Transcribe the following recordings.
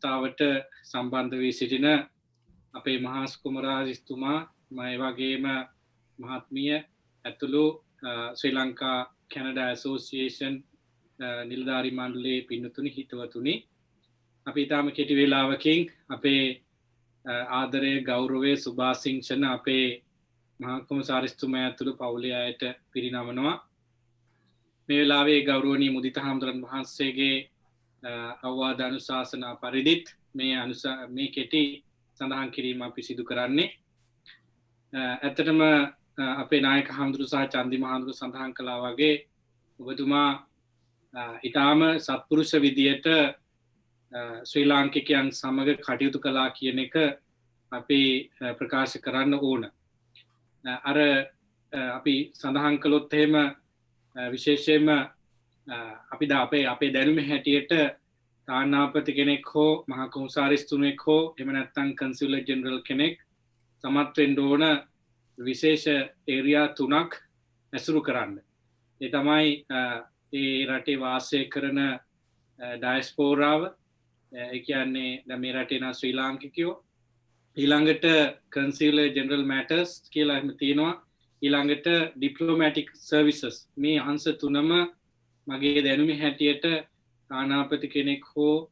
අවස්ථාවට සම්බන්ධ වී සිටින අපේ මහස් කුමරාජිස්තුමා මේ වගේම මහත්මිය ඇතුළු ශ්‍රී ලංකා කැනඩා ඇසෝසියේෂන් නිලධාරි මණ්ඩලයේ පින්නතුනි හිතවතුනි අපි ඊටම කෙටි වේලාවකින් අපේ ආදරය ගෞරවය සුභාසිංසන අපේ මහා කොමසාරිස්තුමා ඇතුළු පවුලේ අයට පිරිනමනවා මේ වෙලාවේ ගෞරවනීය මුදිත හාමුදුරන් වහන්සේගේ අවවාද අනුශාසනා පරිදිත් මේ කෙටි සඳහන් කිරීම අපි සිදු කරන්නේ ඇත්තටම අපේ නායක හාමුදුරු සහ චන්දි මහාමුදුරු සඳහන් කළා වගේ ඔබතුමා ඊටාම සත්පුරුෂ විදියට ශ්‍රී ලාංකිකයන් සමග කටයුතු කළා කියන එක අපි ප්‍රකාශ කරන්න ඕන. අර අපි සඳහන් කළොත් එහෙම විශේෂයෙන්ම අපි අපේ දැනුම හැටියට තානාපති කෙනෙක් හෝ මහා කොමසාරිස්තුමෙක් හෝ එහෙම නැත්නම් කන්සියුලර් ජෙනරල් කෙනෙක් සමත් වෙන්න ඕන විශේෂ ඒරියා 3ක් ඇසුරු කරන්න. ඒ තමයි ඒ රටේ වාසය කරන ඩයස්පෝරාව ඒ කියන්නේ දැන් මේ රටේ නම් ශ්‍රී ලාංකිකයෝ ඊළඟට කන්සියුලර් ජෙනරල් මැටර්ස් කියලා එහෙම තියෙනවා ඊළඟට ඩිප්ලොමැටික් සර්විසස් මේ අංශ තුනම මගේ දැනුමේ හැටියට තානාපති කෙනෙක් හෝ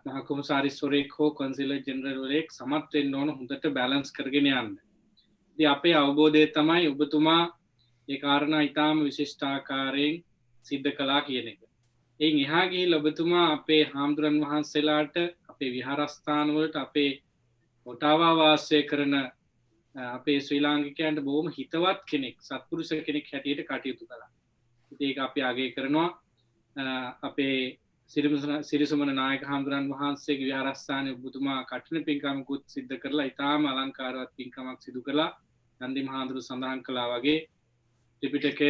මහා කොමසාරිස්වරයෙක් හෝ කන්සියුලර් ජෙනරල් වරයෙක් සමත් වෙන්න ඕන හොඳට බැලන්ස් කරගෙන යන්න. ඉතින් අපේ අවබෝධය තමයි ඔබතුමා ඒ කාරණා ඊටාම විශිෂ්ට ආකාරයෙන් සිද්ධ කළා කියන එක. එයින් එහා ගිහිල්ලා ඔබතුමා අපේ හාමුදුරන් වහන්සේලාට අපේ විහාරස්ථාන වලට අපේ ඔටාවා වාසය කරන අපේ ශ්‍රී ලාංකිකයන්ට බොහොම හිතවත් කෙනෙක් සත්පුරුෂ කෙනෙක් හැටියට කටයුතු කළා. ඉතින් ඒක අපි අගය කරනවා. අපේ සිරිසුමන නායක හාමුදුරන් වහන්සේගේ විහාරස්ථානයේ ඔබතුමා කඨින පින්කමකුත් සිද්ධ කරලා ඊටාම අලංකාරවත් පින්කමක් සිදු කළා. නන්දි මහාඳුරු සඳහන් කළා වගේ ත්‍රිපිටකය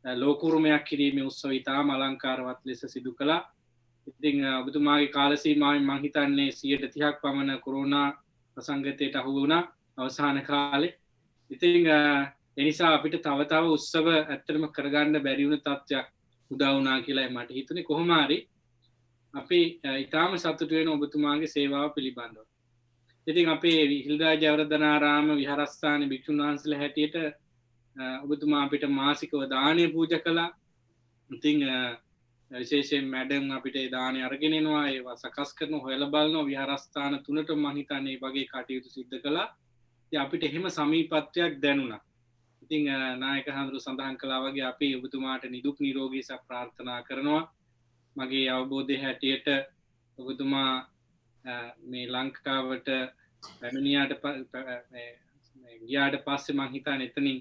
ලෝකුරුමයක් කිරීමේ උත්සවය ඊටාම අලංකාරවත් ලෙස සිදු කළා. ඉතින් ඔබතුමාගේ කාල සීමාවෙන් මම හිතන්නේ 30% පමණ කොරෝනා ප්‍රසංගතයට අහු වුණා අවසාන කාලේ. ඉතින් ඒ නිසා අපිට තව උත්සව ඇත්තටම කරගන්න බැරි වුණ තත්ත්වයක් උදා වුණා කියලා මට හිතුනේ. කොහොම හරි අපි ඊටාම සතුටු වෙන ඔබතුමාගේ සේවාව පිළිබඳව. ඉතින් අපේ හිල්දා ජයවර්ධනාරාම විහාරස්ථානයේ භික්ෂුන් වහන්සේලා හැටියට ඔබතුමා අපිට මාසිකව දානය පූජා කළා. ඉතින් විශේෂයෙන් මැඩම් අපිට ඒ දානය අරගෙන එනවා ඒවා සකස් කරන හොයලා බලනවා විහාරස්ථාන 3ට මම හිතන්නේ මේ වගේ කටයුතු සිද්ධ කළා. ඉතින් අපිට එහෙම සමීපත්වයක් දැනුණා. ඉතින් නායක හඳුරු සඳහන් කළා වගේ අපි ඔබතුමාට නිදුක් නිරෝගී සුව ප්‍රාර්ථනා කරනවා. මගේ අවබෝධය හැටියට ඔබතුමා මේ ලංකාවට ගියාට පස්සේ මම හිතන්නේ එතනින්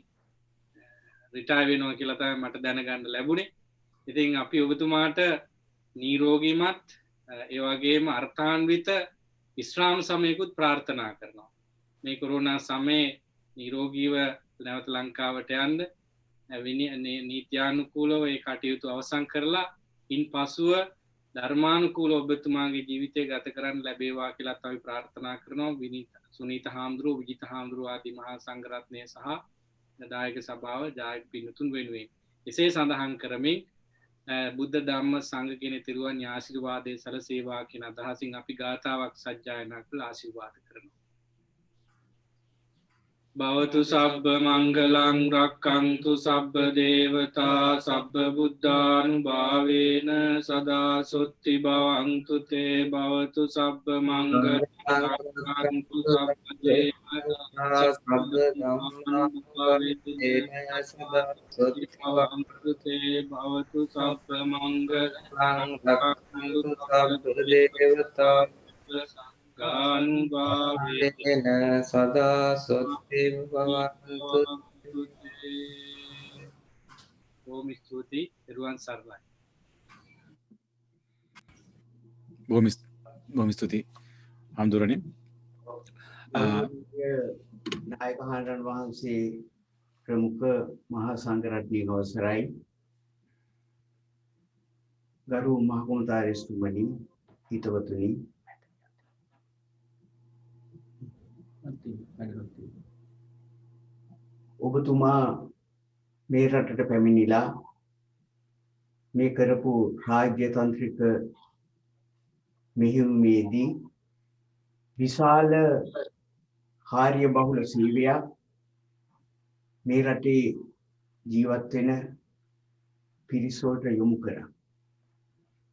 රිටයර් වෙනවා කියලා තමයි මට දැනගන්න ලැබුණේ. ඉතින් අපි ඔබතුමාට නිරෝගීමත් ඒ වගේම අර්ථාන්විත විශ්‍රාම සමයකුත් ප්‍රාර්ථනා කරනවා. මේ කොරෝනා සමයේ නිරෝගීව නැවත ලංකාවට යන්න නීත්‍යානුකූලව ඒ කටයුතු අවසන් කරලා ඉන්පසුව ධර්මානුකූලව ඔබතුමාගේ ජීවිතය ගත කරන්න ලැබේවා කියලා අපි ප්‍රාර්ථනා කරනවා. සුනීත හාමුදුරුවෝ විජිත හාමුදුරුවෝ ආදී මහා සංඝරත්නය සහ දායක සභාව ජායක පින්තුන් වෙනුවෙන් එසේ සඳහන් කරමින් බුද්ධ ධම්ම සංඝ කියන තිරුවන් ආශිර්වාදයේ සලසේවා කියන අදහසින් අපි ගාථාවක් සජ්ජායනා කරලා ආශිර්වාද කරනවා. භවතු සබ්බ මංගලං රක්ඛන්තු සබ්බ දේවතා සබ්බ බුද්ධානුභාවේන සදා සොත්ති භවන්තු තේ භවතු සබ්බ මංගලං රක්ඛන්තු සබ්බ දේවතා සබ්බ ධම්මානුභාවේන සදා සොත්ති භවන්තු තේ භවතු සබ්බ මංගලං රක්ඛන්තු සබ්බ දේවතා ගානුභාවේන සදා සොත්ති භවන්තු. බොහොම ස්තුතියි. දරුවන් සරණයි. බොහොම ස්තුතියි හාමුදුරනේ. නායක හාමුදුරන් වහන්සේ ප්‍රමුඛ මහා සංඝරත්නයේ අවසරයි ගරු මහා කොමසාරිස්තුමනි හිතවතුනි ඔබතුමා මේ රටට පැමිණිලා මේ කරපු රාජ්‍ය තාන්ත්‍රික මෙහෙයුමේදී විශාල කාර්යබහුල සේවයක් මේ රටේ ජීවත් වෙන පිරිස වලට යොමු කරා.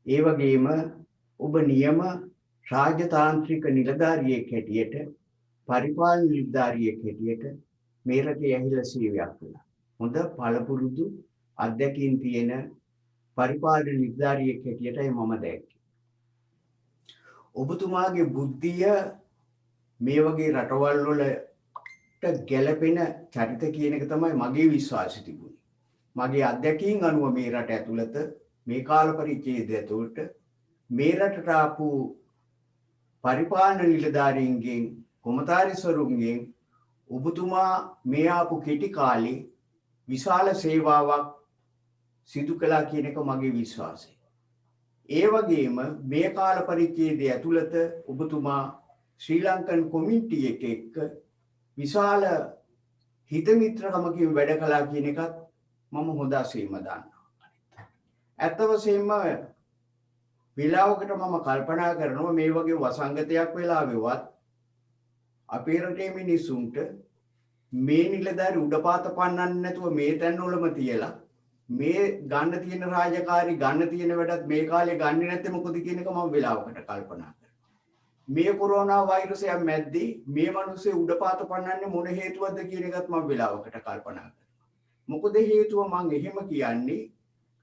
ඒ වගේම ඔබ නියම රාජතාන්ත්‍රික නිලධාරියෙක් හැටියට පරිපාලන නිලධාරියෙක් හැටියට මේ රටේ ඇහිලා සේවයක් කළා. හොඳ පළපුරුදු අධ්‍යක්ෂින් තියෙන පරිපාලන නිලධාරියෙක් හැටියටයි මම දැක්කේ. ඔබතුමාගේ බුද්ධිය මේ වගේ රටවල් වලට ගැළපෙන චරිත කියන එක තමයි මගේ විශ්වාසය තිබුණේ. මගේ අධ්‍යක්ෂින් අනුව මේ රට ඇතුළත මේ කාල පරිච්ඡේදය ඇතුළත මේ රටට ආපු පරිපාලන නිලධාරීන්ගෙන් කොමතාරිස්වරුන්ගෙන් ඔබතුමා මේ ආපු කෙටි කාලේ විශාල සේවාවක් සිදු කළා කියන එක මගේ විශ්වාසය. ඒ වගේම මේ කාල පරිච්ඡේදය ඇතුළත ඔබතුමා ශ්‍රී ලංකන් කොමියුනිටි එක එක්ක විශාල හිත මිත්‍රකමකින් වැඩ කළා කියන එකත් මම හොඳසේම දන්නවා. ඇත්ත වශයෙන්ම විලාවකට මම කල්පනා කරනවා මේ වගේ වසංගතයක් වෙලා වෙවත් අපේ රටේ මිනිසුන්ට මේ නිලධාරි උඩපාත පන්නන්න නැතුව මේ තැන්වලම තියලා මේ ගන්න තියෙන රාජකාරී ගන්න තියෙන වැඩත් මේ කාලේ ගන්නේ නැත්නම් මොකද කියන එක මම වෙලාවකට කල්පනා කරනවා. මේ කොරෝනා වෛරසය මැද්දේ මේ මිනිස්සු උඩපාත පන්නන්නේ මොන හේතුවක්ද කියන එකත් මම වෙලාවකට කල්පනා කරනවා. මොකද හේතුව මම එහෙම කියන්නේ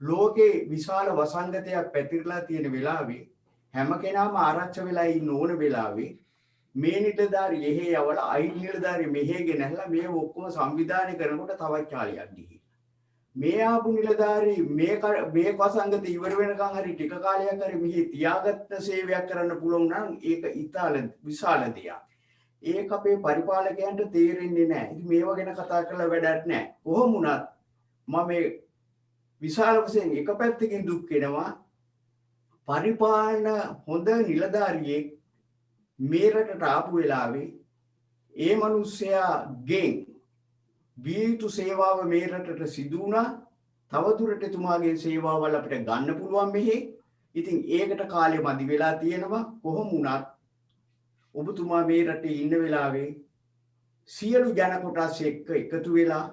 ලෝකේ විශාල වසංගතයක් පැතිරලා තියෙන වෙලාවේ හැම කෙනාම ආරක්ෂා වෙලා ඉන්න ඕන වෙලාවේ මේ නිලධාරි එහෙ යවලා අයින් නිලධාරි මෙහෙ ගෙනහලා මේ ඔක්කොම සංවිධානය කරනකොට තවත් කාලයක් ගිහින් මේ ආපු නිලධාරි මේ වසංගත ඉවර වෙනකන් හරි ටික කාලයක් හරි මෙහි තියාගත්ත සේවයක් කරන්න පුළුවන් නම් ඒක ඉතාල විශාල දෙයක්. ඒක අපේ පරිපාලකයන්ට තේරෙන්නේ නැහැ. ඉතින් මේවා ගැන කතා කරලා වැඩක් නැහැ. කොහොම වුණත් මම විශාල වශයෙන් එක පැත්තකින් දුක් වෙනවා පරිපාලන හොඳ නිලධාරියෙක් මේ රටට ආපු වෙලාවේ ඒ මිනිස්සයාගෙන් වීතු සේවාව මේ රටට සිදු වුණා. තවදුරට එතුමාගේ සේවාවල් අපිට ගන්න පුළුවන් මෙහි. ඉතින් ඒකට කාලෙ මදි වෙලා තියෙනවා. කොහොම වුණත් ඔබතුමා මේ රටේ ඉන්න වෙලාවේ සියලු ජන කොටස් එක්ක එකතු වෙලා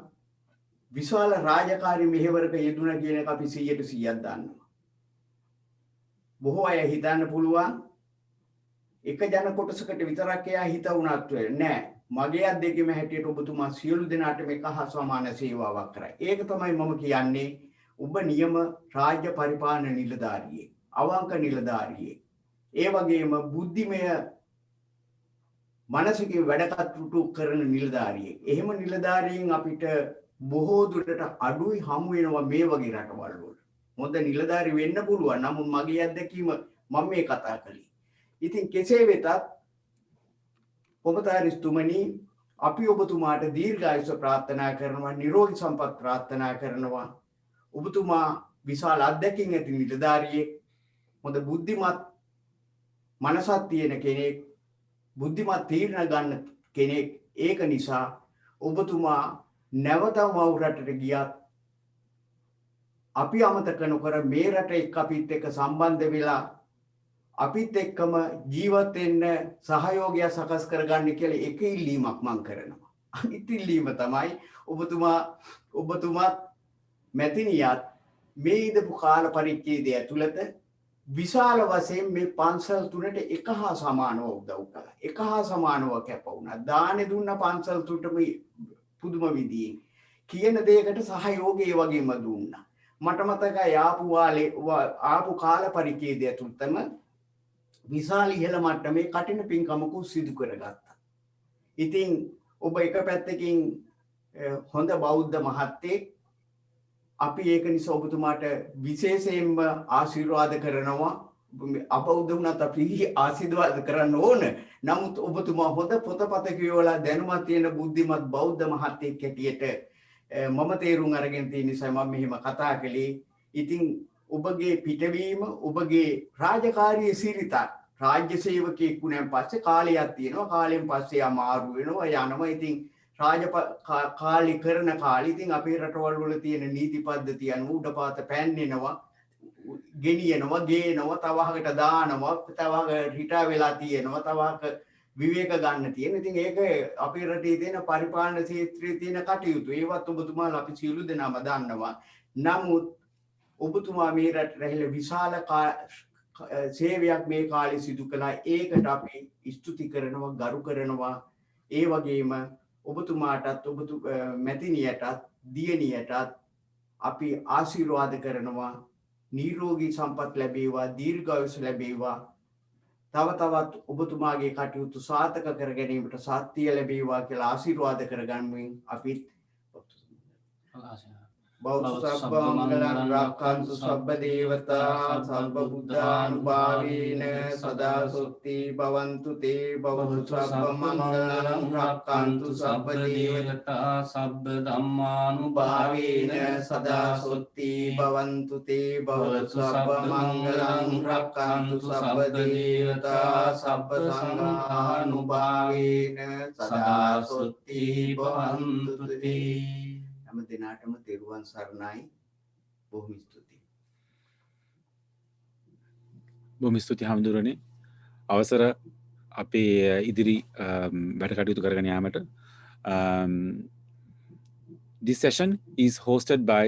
විශාල රාජකාරී මෙහෙවරක යෙදුණා කියන එක අපි 100% දන්නවා. බොහෝ අය හිතන්න පුළුවන් එක ජන කොටසකට විතරක් එයා හිත වුණත් නෑ. මගේ අත්දැකීම හැටියට ඔබතුමා සියලු දෙනාටම එක හා සමාන සේවාවක් කරා. ඒක තමයි මම කියන්නේ ඔබ නියම රාජ්‍ය පරිපාලන නිලධාරියෙක්, අවංක නිලධාරියෙක්. ඒ වගේම බුද්ධිමය මානසික වැඩ කටයුතු කරන නිලධාරියෙක්. එහෙම නිලධාරියින් අපිට බොහෝ දුරට අඩුයි හමු වෙනවා මේ වගේ රටවල් වල. හොඳ නිලධාරි වෙන්න පුළුවන්. නමුත් මගේ අත්දැකීම මම මේ කතා කළේ. ඉතින් කෙසේ වෙතත් කොමතාරිස්තුමනි අපි ඔබතුමාට දීර්ඝායුෂ ප්‍රාර්ථනා කරනවා, නිරෝගී සම්පත් ප්‍රාර්ථනා කරනවා. ඔබතුමා විශාල අත්දැකීම් ඇති නිලධාරියෙක්, හොඳ බුද්ධිමත් මනසක් තියෙන කෙනෙක්, බුද්ධිමත් තීරණ ගන්න කෙනෙක්. ඒක නිසා ඔබතුමා නැවතම වවුරටට ගියත් අපි අමතක නොකර මේ රට එක්ක අපිත් එක්ක සම්බන්ධ වෙලා අපිත් එක්කම ජීවත් වෙන්න සහයෝගය සකස් කරගන්න කියලා එක ඉල්ලීමක් මම කරනවා. අනිත් ඉල්ලීම තමයි ඔබතුමාත් මැතිනියත් මේ ඉඳපු කාල පරිච්ඡේදය ඇතුළත විශාල වශයෙන් මේ පන්සල් තුනට එක හා සමානව උදව් කළා. එක හා සමානව කැප වුණා. දානෙ දුන්න පන්සල් තුනටම පුදුම විදියෙන් කියන දෙයකට සහයෝගය ඒ වගේම දුන්නා. මට මතකයි ආපු කාල පරිච්ඡේදය ඇතුළතම විශාල ඉහළ මට්ටමේ කටින පින්කමකුත් සිදු කරගත්තා. ඉතින් ඔබ එක පැත්තකින් හොඳ බෞද්ධ මහත්තයෙක්. අපි ඒක නිසා ඔබතුමාට විශේෂයෙන්ම ආශිර්වාද කරනවා. අපෞද්ධ වුණත් අපි ආශිර්වාද කරන්න ඕන. නමුත් ඔබතුමා හොඳ පොතපත කියවලා දැනුමක් තියෙන බුද්ධිමත් බෞද්ධ මහත්තයෙක් හැටියට මම තේරුම් අරගෙන තියෙන නිසා මම මෙහෙම කතා කළේ. ඉතින් ඔබගේ පිටවීම ඔබගේ රාජකාරී සිරිතක් රාජ්‍ය සේවකයෙක් වුණාන් පස්සේ කාලයක් තියෙනවා. කාලෙන් පස්සේ අමාරු වෙනවා යනවා. ඉතින් කාලි කරන කාලෙ ඉතින් අපේ රටවල් වල තියෙන නීති පද්ධතිය අනුව උඩපාත පැන්නෙනවා. ගෙනියනවා, ගේනවා, තව අහකට දානවා, තව අහක රිටා වෙලා තියෙනවා, තව අහක විවේක ගන්න තියෙන. ඉතින් ඒක අපේ රටේ තියෙන පරිපාලන ක්ෂේත්‍රයේ තියෙන කටයුතු. ඒවත් ඔබතුමාලා අපි සියලු දෙනාම දන්නවා. නමුත් ඔබතුමා මේ රටට ඇවිල්ලා විශාල සේවයක් මේ කාලේ සිදු කළා. ඒකට අපි ස්තුති කරනවා, ගරු කරනවා. ඒ වගේම ඔබතුමාටත් මැතිනියටත් දියණියටත් අපි ආශිර්වාද කරනවා. නිරෝගී සම්පත් ලැබේවා, දීර්ඝායුෂ ලැබේවා. තව තවත් ඔබතුමාගේ කටයුතු සාර්ථක කර ගැනීමට ශක්තිය ලැබේවා කියලා ආශිර්වාද කරගන්මින් අපිත් බෞද්ධ සබ්බ මංගලං රක්ඛන්තු සබ්බ දේවතා සබ්බ බුද්ධානුභාවේන සදා සොත්ති භවන්තු තේ බෞද්ධ සබ්බ මංගලං රක්ඛන්තු සබ්බ දේවතා සබ්බ ධම්මානුභාවේන සදා සොත්ති භවන්තු තේ බෞද්ධ සබ්බ මංගලං රක්ඛන්තු සබ්බ දේවතා සබ්බ සංඝානුභාවේන සදා සොත්ති භවන්තු තේ. හැම දිනාටම තෙරුවන් සරණයි. බොහොම ස්තුතියි. බොහොම ස්තුතියි හාමුදුරනේ. අවසර අපේ ඉදිරි වැඩ කටයුතු කරගෙන යාමට. This session is hosted by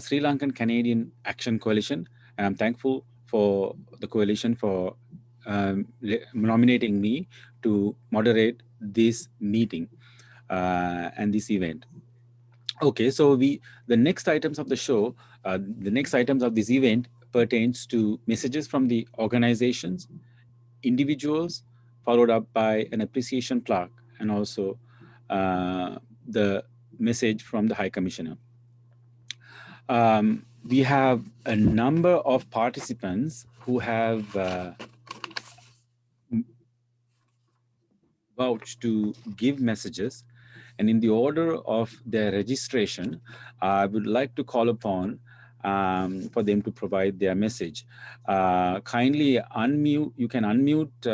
Sri Lankan Canadian Action Coalition, and I'm thankful for the coalition for nominating me to moderate this meeting and this event. Okay, so the next items of the show, the next items of this event pertains to messages from the organizations, individuals, followed up by an appreciation plaque, and also the message from the High Commissioner. We have a number of participants who have vouched to give messages. And in the order of their registration, I would like to call upon for them to provide their message. Kindly unmute. You can unmute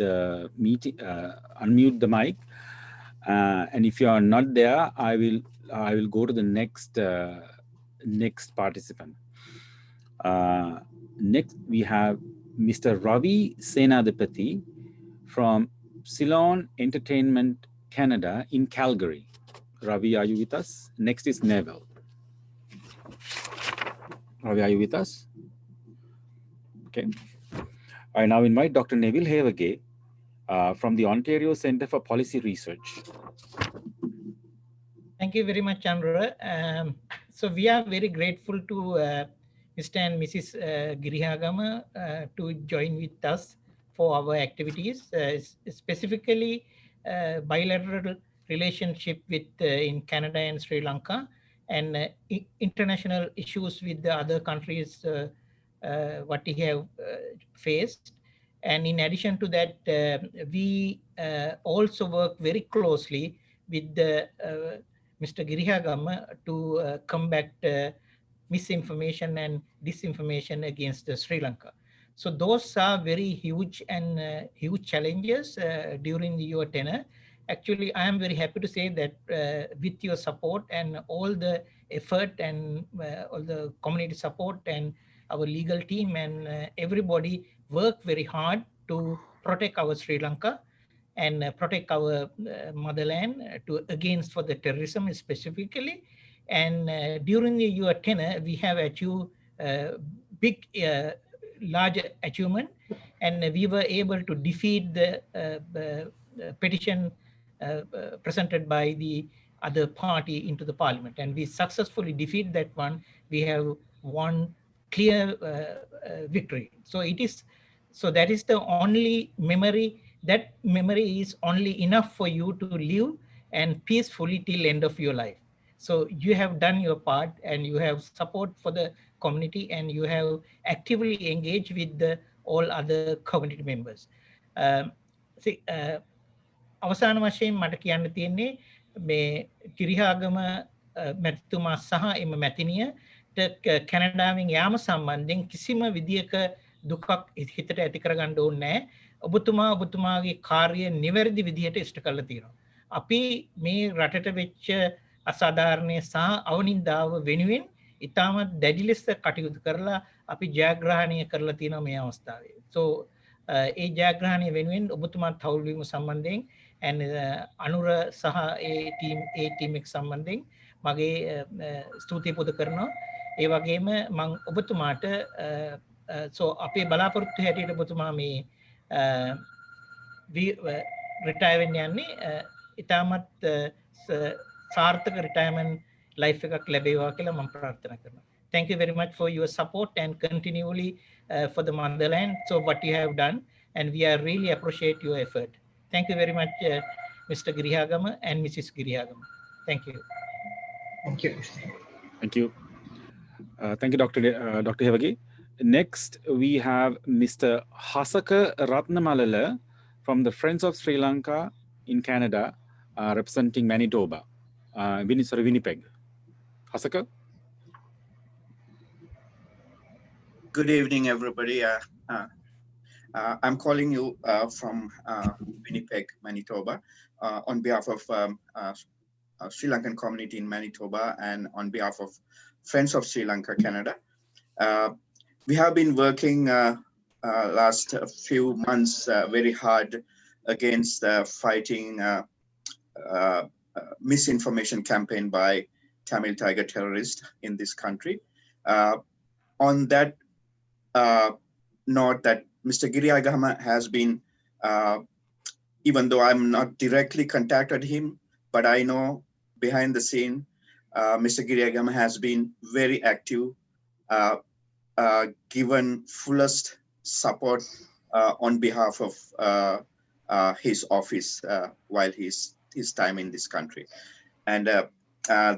the meeting, unmute the mic. And if you are not there, I will go to the next participant. Next, we have Mr. Ravi Senadipati from Ceylon Entertainment Canada in Calgary. Ravi, are you with us? Next is Neville. Ravi, are you with us? Okay. I now invite Dr. Neville Havegay from the Ontario Centre for Policy Research. Thank you very much, Chandra. So we are very grateful to Mr. and Mrs. Girihagama to join with us for our activities, specifically bilateral relationship with in Canada and Sri Lanka, and international issues with the other countries what we have faced. And in addition to that, we also work very closely with Mr. Girihagama to combat misinformation and disinformation against Sri Lanka. So those are very huge and huge challenges during your tenure. Actually, I am very happy to say that with your support and all the effort and all the community support and our legal team and everybody work very hard to protect our Sri Lanka and protect our motherland against for the terrorism specifically. And during your tenure, we have achieved big large achievement, and we were able to defeat the petition presented by the other party into the parliament, and we successfully defeat that one. We have won clear victory. So that is the only memory. That memory is only enough for you to live and peacefully till end of your life. So you have done your part, and you have support for the community, and you have actively engaged with all other community members. අවසාන වශයෙන් මට කියන්න තියෙන්නේ මේ කිරිහාගම මැතිතුමා සහ එම මැතිනියට කැනඩාවෙන් යාම සම්බන්ධයෙන් කිසිම විදියක දුකක් හිතට ඇති කරගන්න ඕනේ නැහැ. ඔබතුමාගේ කාර්යය නිවැරදි විදිහට ඉෂ්ට කරලා තියෙනවා. අපි මේ රටට වෙච්ච අසාධාරණය සහ අවනින්දාව වෙනුවෙන් ඉතාමත් දැඩි ලෙස කටයුතු කරලා අපි ජයග්‍රහණය කරලා තියෙනවා මේ අවස්ථාවේ. So ඒ ජයග්‍රහණය වෙනුවෙන් ඔබතුමාත් හවුල් වීම සම්බන්ධයෙන් and අනුර සහ ඒ ටීම් එක සම්බන්ධයෙන් මගේ ස්තුතිය පුද කරනවා. ඒ වගේම මම ඔබතුමාට so අපේ බලාපොරොත්තු හැටියට ඔබතුමා මේ රිටයර් වෙන්න යන්නේ ඉතාමත් සාර්ථක රිටයර්මන්ට් ලයිෆ් එකක් ලැබේවා කියලා මම ප්‍රාර්ථනා කරනවා. Thank you very much for your support and continually for the motherland. So what you have done, and we are really appreciate your effort. Thank you very much, Mr. Girihagama and Mrs. Girihagama. Thank you. Thank you. Thank you. Thank you, Dr. Hevagi. Next, we have Mr. Hasaka Ratnamalala from the Friends of Sri Lanka in Canada, representing Manitoba, Winnipeg. Hasaka? Good evening, everybody. I'm calling you from Winnipeg, Manitoba, on behalf of Sri Lankan community in Manitoba and on behalf of Friends of Sri Lanka, Canada. We have been working last few months very hard against fighting misinformation campaign by Tamil Tiger terrorists in this country. On that note, that Mr. Girihagama has been, even though I'm not directly contacted him, but I know behind the scene, Mr. Girihagama has been very active, given fullest support on behalf of his office while his time in this country. And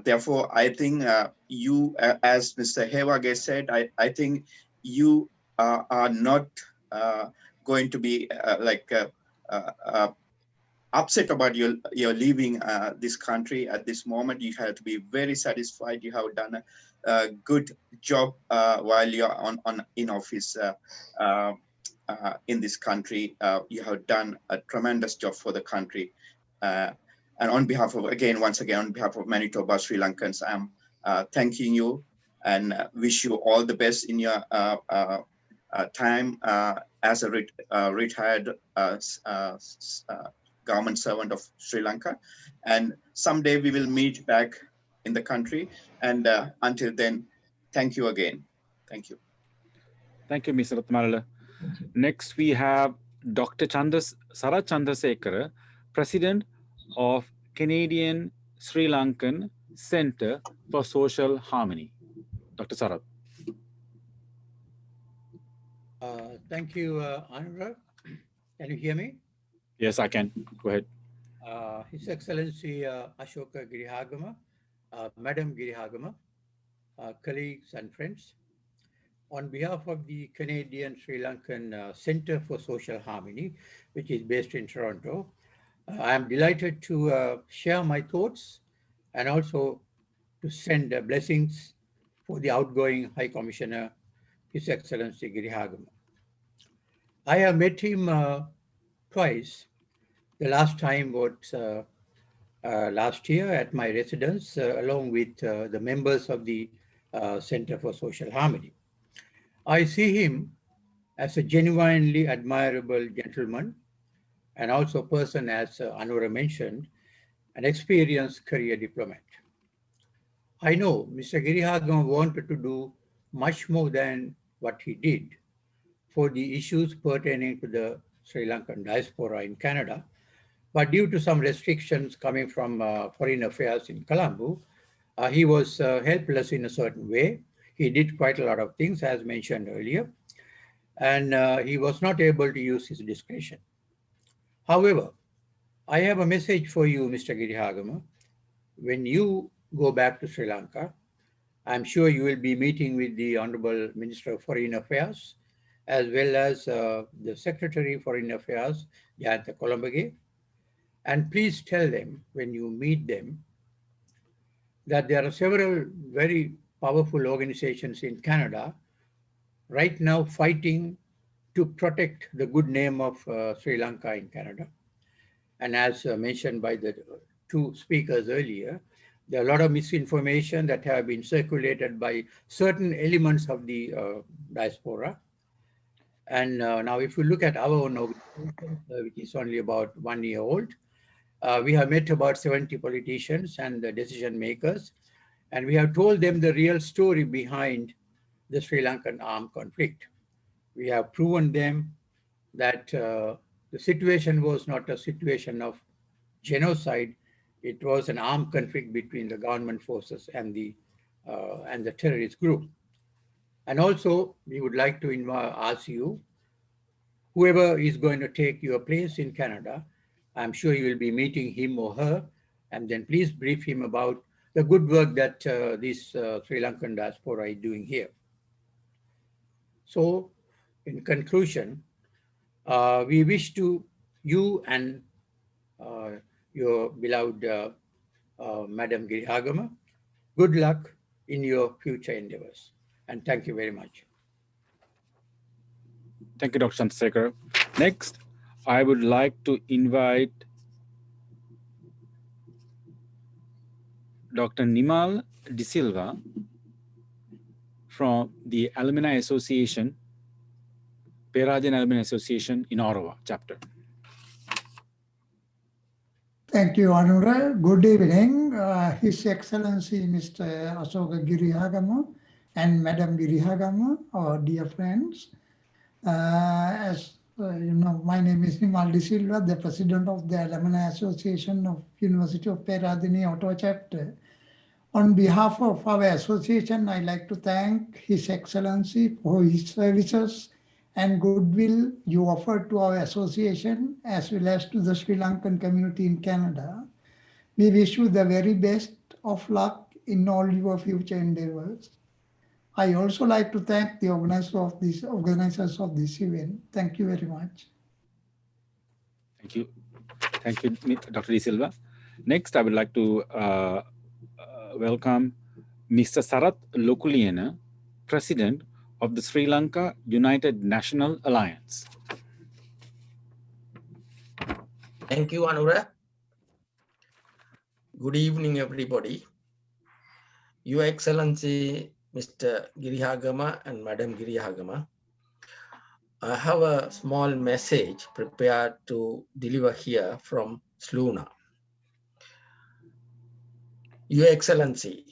therefore, I think you, as Mr. Hevagi said, I think you are not going to be upset about your leaving this country at this moment. You have to be very satisfied. You have done a good job while you're in office in this country. You have done a tremendous job for the country. And on behalf of, once again, on behalf of Manitoba Sri Lankans, I'm thanking you and wish you all the best in your time as a retired government servant of Sri Lanka. And someday we will meet back in the country. And until then, thank you again. Thank you. Thank you, Mr. Ratnamalala. Next, we have Dr. Sarat Chandrasekhara, President of Canadian Sri Lankan Center for Social Harmony. Dr. Sarat. Thank you, Anurag. Can you hear me? Yes, I can. Go ahead. His Excellency Ashoka Girihagama, Madam Girihagama, colleagues and friends, on behalf of the Canadian Sri Lankan Center for Social Harmony, which is based in Toronto, I am delighted to share my thoughts and also to send blessings for the outgoing High Commissioner, His Excellency Girihagama. I have met him twice. The last time was last year at my residence, along with the members of the Center for Social Harmony. I see him as a genuinely admirable gentleman and also person, as Anura mentioned, an experienced career diplomat. I know Mr. Girihagama wanted to do much more than what he did for the issues pertaining to the Sri Lankan diaspora in Canada, but due to some restrictions coming from Foreign Affairs in Colombo, he was helpless in a certain way. He did quite a lot of things, as mentioned earlier, and he was not able to use his discretion. However, I have a message for you, Mr. Girihagama. When you go back to Sri Lanka, I'm sure you will be meeting with the Honorable Minister of Foreign Affairs, as well as the Secretary of Foreign Affairs, Jayanta Colombage. And please tell them, when you meet them, that there are several very powerful organizations in Canada right now fighting to protect the good name of Sri Lanka in Canada. And as mentioned by the two speakers earlier, There are a lot of misinformation that have been circulated by certain elements of the diaspora. And now if you look at our own organization, which is only about 1 year old, we have met about 70 politicians and decision makers, and we have told them the real story behind the Sri Lankan armed conflict. We have proven them that the situation was not a situation of genocide. It was an armed conflict between the government forces and the terrorist group. And also, we would like to ask you, whoever is going to take your place in Canada, I'm sure you will be meeting him or her, and then please brief him about the good work that this Sri Lankan diaspora is doing here. So, in conclusion, we wish to you and your beloved Madam Girihagama good luck in your future endeavors. And thank you very much. Thank you, Dr. Chandrasekhar. Next, I would like to invite Dr. Nimal De Silva from the Alumni Association, Perajan Alumni Association in Ottawa chapter. Thank you, Anura. Good evening, His Excellency Mr. Ashoka Girihagama and Madam Girihagama, our dear friends. As you know, my name is Nimal De Silva, the President of the Alumni Association of University of Peradeniya, Ottawa chapter. On behalf of our association, I'd like to thank His Excellency for his services and goodwill you offer to our association as well as to the Sri Lankan community in Canada. We wish you the very best of luck in all your future endeavors. I also like to thank the organizers of this event. Thank you very much. Thank you. Thank you, Dr. De Silva. Next, I would like to welcome Mr. Sarath Lokuliyana, President of the Sri Lanka United National Alliance. Thank you, Anura. Good evening, everybody. Your Excellency, Mr. Girihagama and Madam Girihagama, I have a small message prepared to deliver here from Sluna. Your Excellency,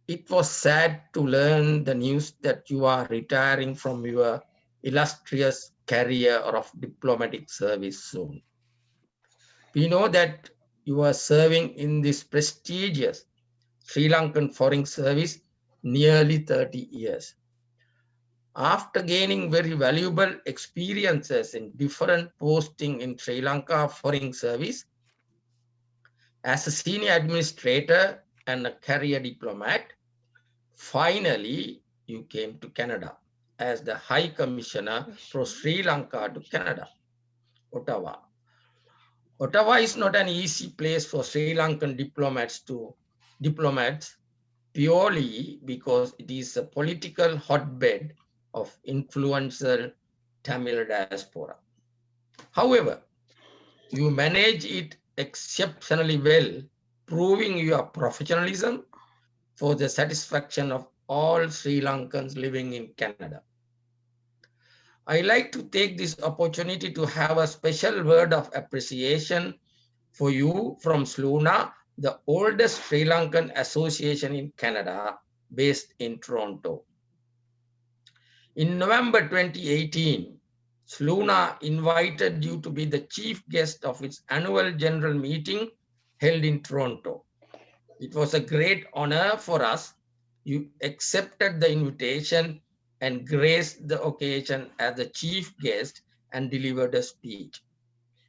it was sad to learn the news that you are retiring from your illustrious career of diplomatic service soon. We know that you are serving in this prestigious Sri Lankan Foreign Service nearly 30 years. After gaining very valuable experiences in different posting in Sri Lanka Foreign Service, as a senior administrator and a career diplomat, finally you came to Canada as the High Commissioner for Sri Lanka to Canada, Ottawa. Ottawa is not an easy place for Sri Lankan diplomats purely because it is a political hotbed of influential Tamil diaspora. However, you manage it exceptionally well, proving your professionalism for the satisfaction of all Sri Lankans living in Canada. I like to take this opportunity to have a special word of appreciation for you from Sluna, the oldest Sri Lankan association in Canada, based in Toronto. In November 2018, Sluna invited you to be the chief guest of its annual general meeting held in Toronto. It was a great honor for us. You accepted the invitation and graced the occasion as the chief guest and delivered a speech.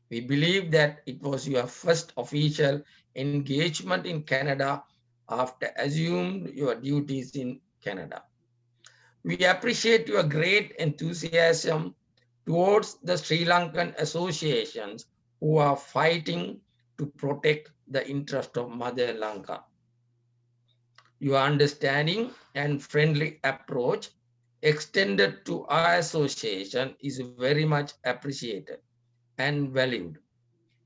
We believe that it was your first official engagement in Canada after assuming your duties in Canada. We appreciate your great enthusiasm towards the Sri Lankan associations who are fighting to protect the interest of Mother Lanka. Your understanding and friendly approach extended to our association is very much appreciated and valued.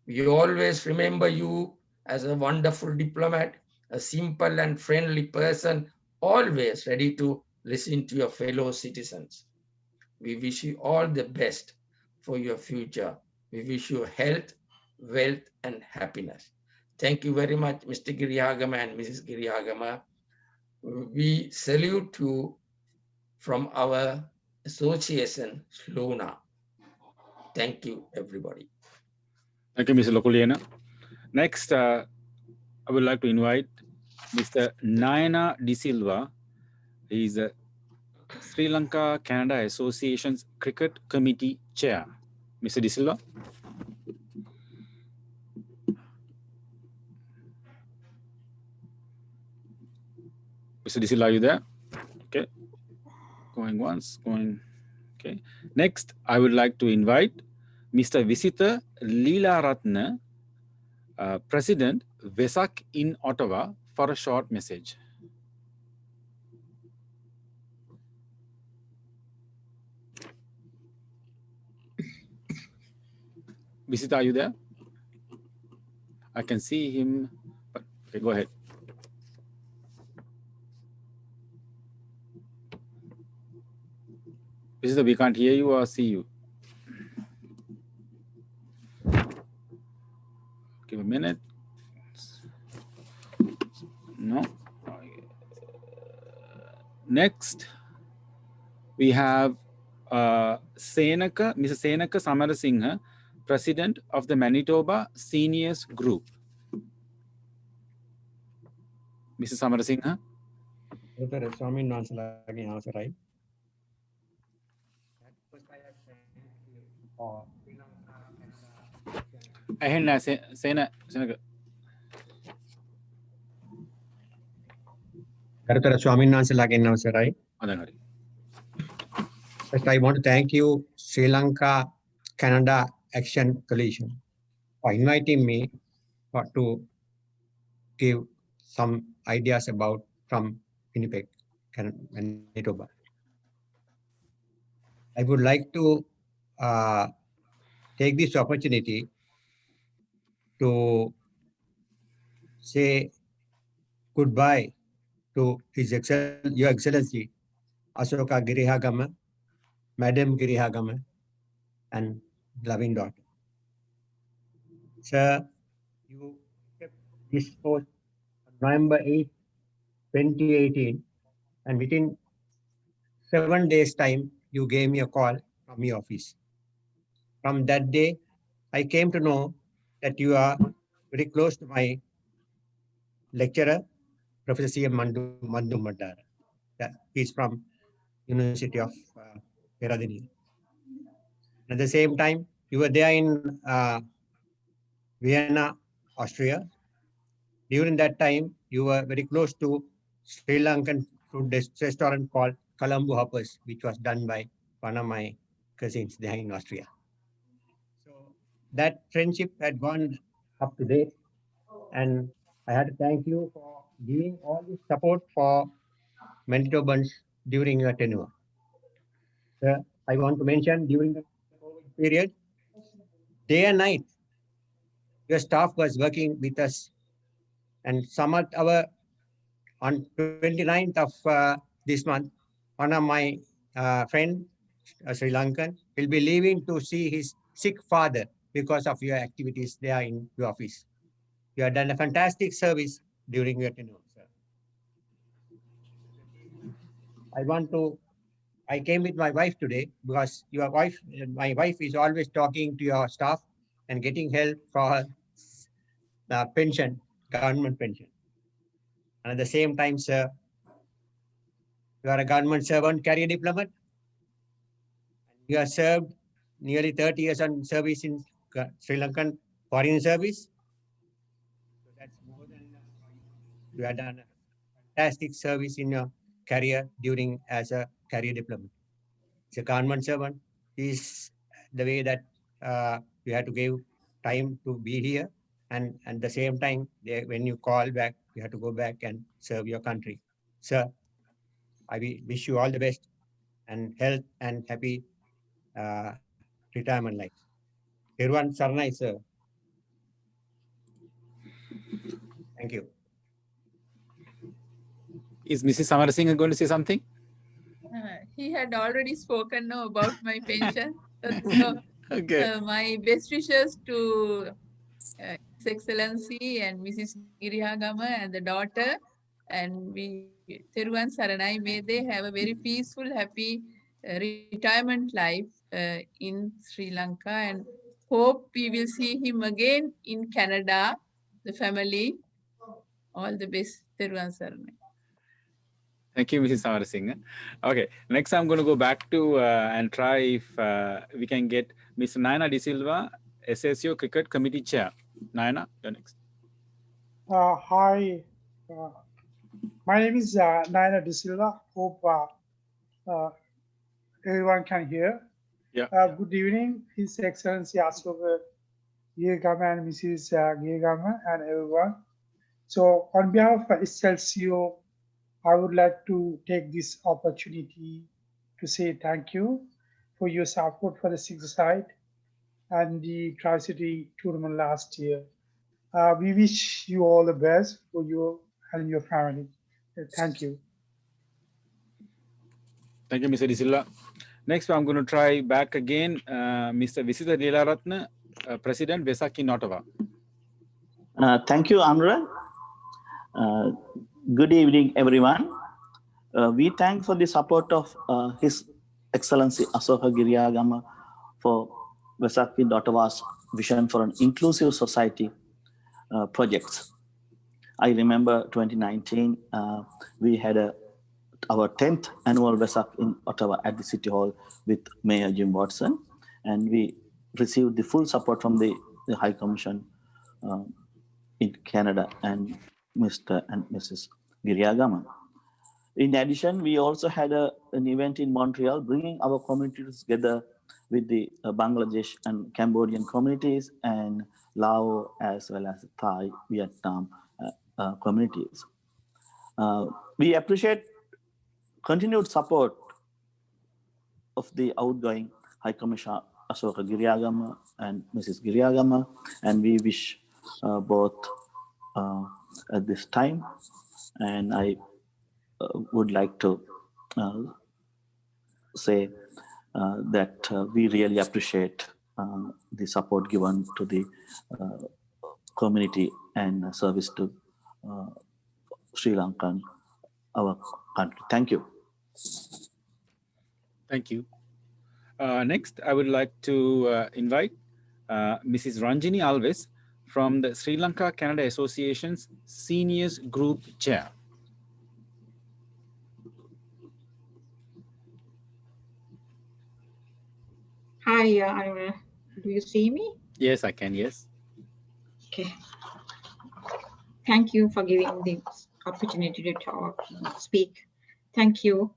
We always remember you as a wonderful diplomat a simple and friendly person, always ready to listen to your fellow citizens. We wish you all the best for your future. We wish you health, wealth, and happiness. Thank you very much, Mr. Girihagama and Mrs. Girihagama. We salute you from our association, Sluna. Thank you, everybody. Thank you, Mr. Lokuliana. Next, I would like to invite Mr. Nayana De Silva. He is a Sri Lanka Canada Association's Cricket Committee Chair. Mr. De Silva. Mr. De Silva, are you there? Okay. Going once, going. Okay. Next, I would like to invite Mr. Visitha Leelaratne, President, Vesak in Ottawa, for a short message. Visitha, are you there? I can see him, but okay, go ahead. Visitha, we can't hear you or see you. Give a minute. No. Next, we have Mr. Senaka Samarasinghe, President of the Manitoba Seniors Group. Mr. Samarasinghe. First, I want to thank you, Sri Lanka Canada Action Coalition, for inviting me to give some ideas about from Winnipeg, Manitoba. I would like to take this opportunity to say goodbye to Your Excellency Asoka Girihagama, Madam Girihagama, and loving daughter. Sir, you kept this post on November 8, 2018, and within 7 days' time, you gave me a call from your office. From that day, I came to know that you are very close to my lecturer, Professor C.M. Mandu Mandara. He's from University of Peradeniya. At the same time, you were there in Vienna, Austria. During that time, you were very close to Sri Lankan food restaurant called Colombo Hoppers, which was done by one of my cousins there in Austria. So that friendship had gone up to date, and I had to thank you for giving all this support for Manitobans during your tenure. I want to mention during the COVID period, day and night, your staff was working with us, and some of our on 29th of this month, one of my friend, Sri Lankan, will be leaving to see his sick father because of your activities there in your office. You have done a fantastic service during your tenure, sir. I came with my wife today because my wife is always talking to your staff and getting help for her pension, government pension. And at the same time, sir, you are a government servant, career diplomat. You have served nearly 30 years on service in Sri Lankan foreign service. So that's more than enough. You have done a fantastic service in your career during as a career diplomat. As a government servant is the way that you have to give time to be here. And at the same time, when you call back, you have to go back and serve your country. Sir, I wish you all the best and health and happy retirement life. Everyone, Sarnai, sir. Thank you. Is Mrs. Samarasinghe going to say something? He had already spoken now about my pension. So, Okay. my best wishes to His Excellency and Mrs. Girihagama and the daughter. And Thiruvan Saranai, may they have a very peaceful, happy retirement life in Sri Lanka, and hope we will see him again in Canada, the family. All the best, Thiruvan Saranai. Thank you, Mrs. Samarasinghe. Okay, next I'm going to go back to and try if we can get Ms. Naina De Silva, SSO Cricket Committee Chair. Naina, you're next. Hi, my name is Naina De Silva. Hope everyone can hear. Yeah. Good evening, His Excellency Asoka Girihagama and Mrs. Girihagama and everyone. So on behalf of SLCO, I would like to take this opportunity to say thank you for your support for the six-side and the Tri-City tournament last year. We wish you all the best for you and your family. Thank you. Thank you, Mr. De Silva. Next, I'm going to try back again, Mr. Visitha Leelaratne, President, Vesak in Ottawa. Thank you, Anurag. Good evening, everyone. We thank for the support of His Excellency Asoka Girihagama for Vesak in Ottawa's vision for an inclusive society projects. I remember 2019, we had our 10th annual Vesak in Ottawa at the City Hall with Mayor Jim Watson, and we received the full support from the High Commission in Canada and Mr. and Mrs. Girihagama. In addition, we also had an event in Montreal, bringing our communities together with the Bangladesh and Cambodian communities and Lao as well as Thai, Vietnam communities. We appreciate continued support of the outgoing High Commissioner Asoka Girihagama and Mrs. Girihagama, and we wish both at this time. And I would like to say that we really appreciate the support given to the community and service to Sri Lankan, our country. Thank you. Thank you. Next, I would like to invite Mrs. Ranjini Alves from the Sri Lanka Canada Association's Seniors Group Chair. Hi, do you see me? Yes, I can, yes. Okay. Thank you for giving this opportunity to talk, speak. Thank you.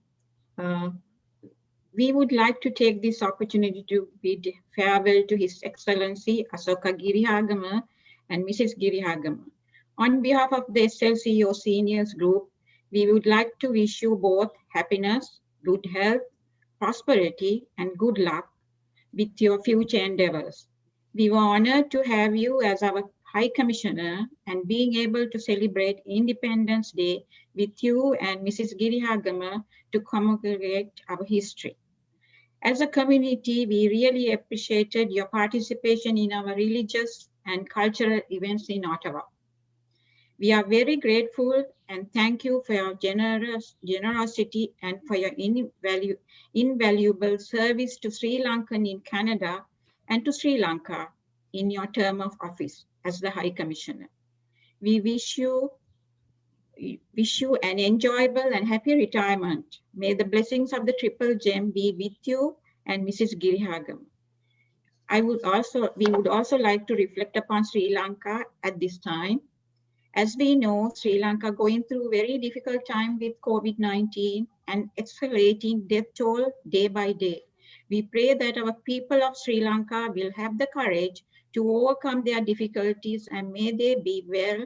We would like to take this opportunity to bid farewell to His Excellency Asoka Girihagama and Mrs. Girihagama. On behalf of the SLCO Seniors Group, we would like to wish you both happiness, good health, prosperity, and good luck with your future endeavors. We were honored to have you as our High Commissioner and being able to celebrate Independence Day with you and Mrs. Girihagama to commemorate our history. As a community, we really appreciated your participation in our religious and cultural events in Ottawa. We are very grateful and thank you for your generosity and for your invaluable service to Sri Lankan in Canada and to Sri Lanka in your term of office as the High Commissioner. We wish you an enjoyable and happy retirement. May the blessings of the Triple Gem be with you and Mrs. Girihagama. We would also like to reflect upon Sri Lanka at this time. As we know, Sri Lanka going through very difficult time with COVID-19 and escalating death toll day by day. We pray that our people of Sri Lanka will have the courage to overcome their difficulties, and may they be well,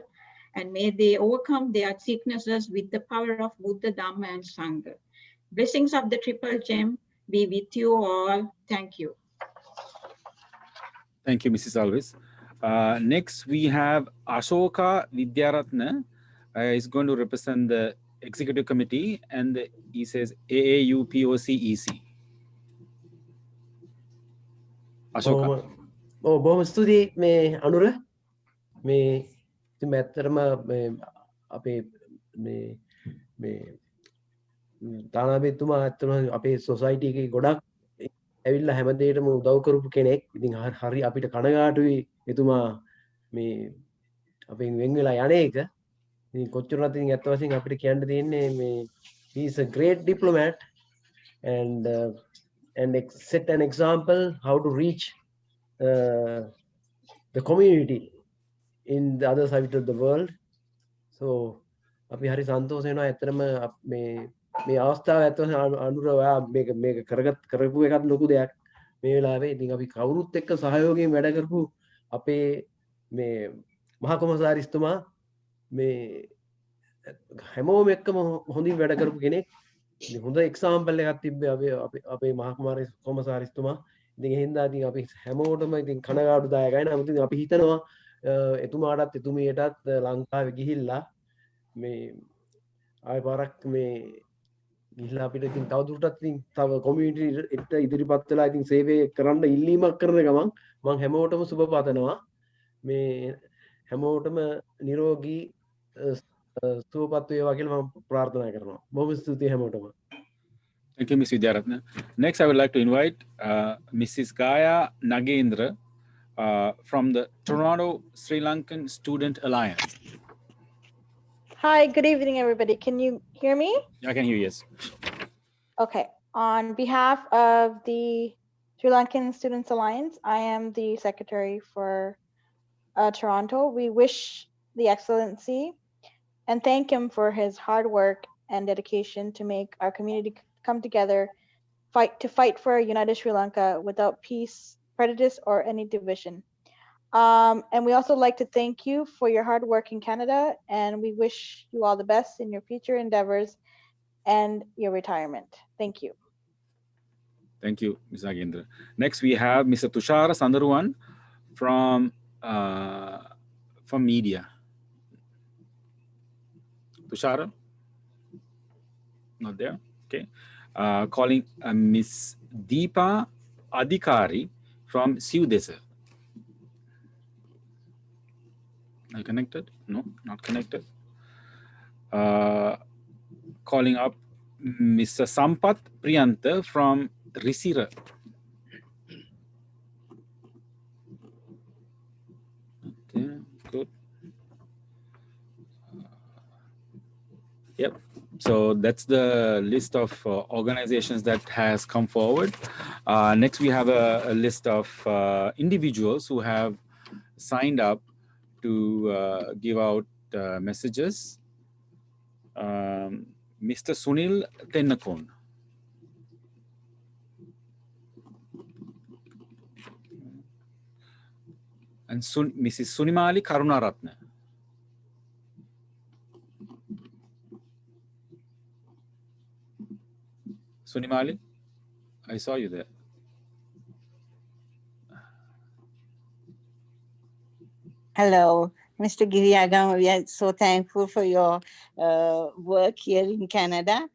and may they overcome their sicknesses with the power of Buddha, Dhamma, and Sangha. Blessings of the Triple Gem be with you all. Thank you. Thank you, Mrs. Alves. Next, we have Ashoka Vidyaratna is going to represent the executive committee, and he says AAUPOCEC. Ashoka. බොහොම ස්තුතියි මේ අනුර මේ ඉතින් ඇත්තටම මේ අපේ මේ තානාපතිතුමා ඇත්තටම අපේ සොසයිටි එකේ ගොඩක් ඇවිල්ලා හැමදේටම උදව් කරපු කෙනෙක්. ඉතින් හරි අපිට කනගාටුයි එතුමා මේ අපෙන් වෙන් වෙලා යන්නේ එක. ඉතින් කොච්චරවත් ඉතින් ඇත්ත වශයෙන් අපිට කියන්න තියෙන්නේ මේ he is a great diplomat and set an example how to reach the community in the other side of the world. So අපි හරි සන්තෝෂ වෙනවා ඇත්තටම මේ අවස්ථාව ඇත්තටම අනුර ඔයා මේක කරපු එකත් ලොකු දෙයක් මේ වෙලාවේ. ඉතින් අපි කවුරුත් එක්ක සහයෝගයෙන් වැඩ කරපු අපේ මේ මහා කොමසාරිස්තුමා මේ හැමෝම එක්කම හොඳින් වැඩ කරපු කෙනෙක්. ඉතින් හොඳ එක්සැම්පල් එකක් තිබ්බේ අපේ මහා කොමසාරිස්තුමා. ඉතින් ඒ හින්දා ඉතින් අපි හැමෝටම ඉතින් කනගාටුදායකයි. නමුත් ඉතින් අපි හිතනවා එතුමාටත් එතුමියටත් ලංකාවේ ගිහිල්ලා මේ ආය පාරක් මේ ගිහිල්ලා අපිට ඉතින් තවදුරටත් ඉතින් තව කොමියුනිටි එක්ක ඉදිරිපත් වෙලා ඉතින් සේවය කරන්න ඉල්ලීමක් කරන ගමන් මම හැමෝටම සුබ පතනවා. මේ හැමෝටම නිරෝගී සුවපත් වේවා කියලා මම ප්‍රාර්ථනා කරනවා. බොහොම ස්තුතියි හැමෝටම. Thank you, Ms. Vidyaratna. Next, I would like to invite Mrs. Gaya Nagendra from the Toronto Sri Lankan Student Alliance. Hi, good evening, everybody. Can you hear me? I can hear you, yes. Okay. On behalf of the Sri Lankan Students Alliance, I am the secretary for Toronto. We wish the Excellency and thank him for his hard work and dedication to make our community come together, fight for a united Sri Lanka without peace, prejudice, or any division. And we also like to thank you for your hard work in Canada, and we wish you all the best in your future endeavors and your retirement. Thank you. Thank you, Ms. Nagendra. Next, we have Mr. Tushara Sandaruwan from media. Tushara? Not there? Okay. Calling Ms. Deepa Adhikari from Siudesa. Are you connected? No, not connected. Calling up Mr. Sampath Priyanta from Risira. Okay, good. Yep. So that's the list of organizations that has come forward. Next, we have a list of individuals who have signed up to give out messages. Mr. Sunil Tennakon. And Mrs. Sunimali Karunaratne. Sunimali, I saw you there. Hello, Mr. Giriagam. We are so thankful for your work here in Canada.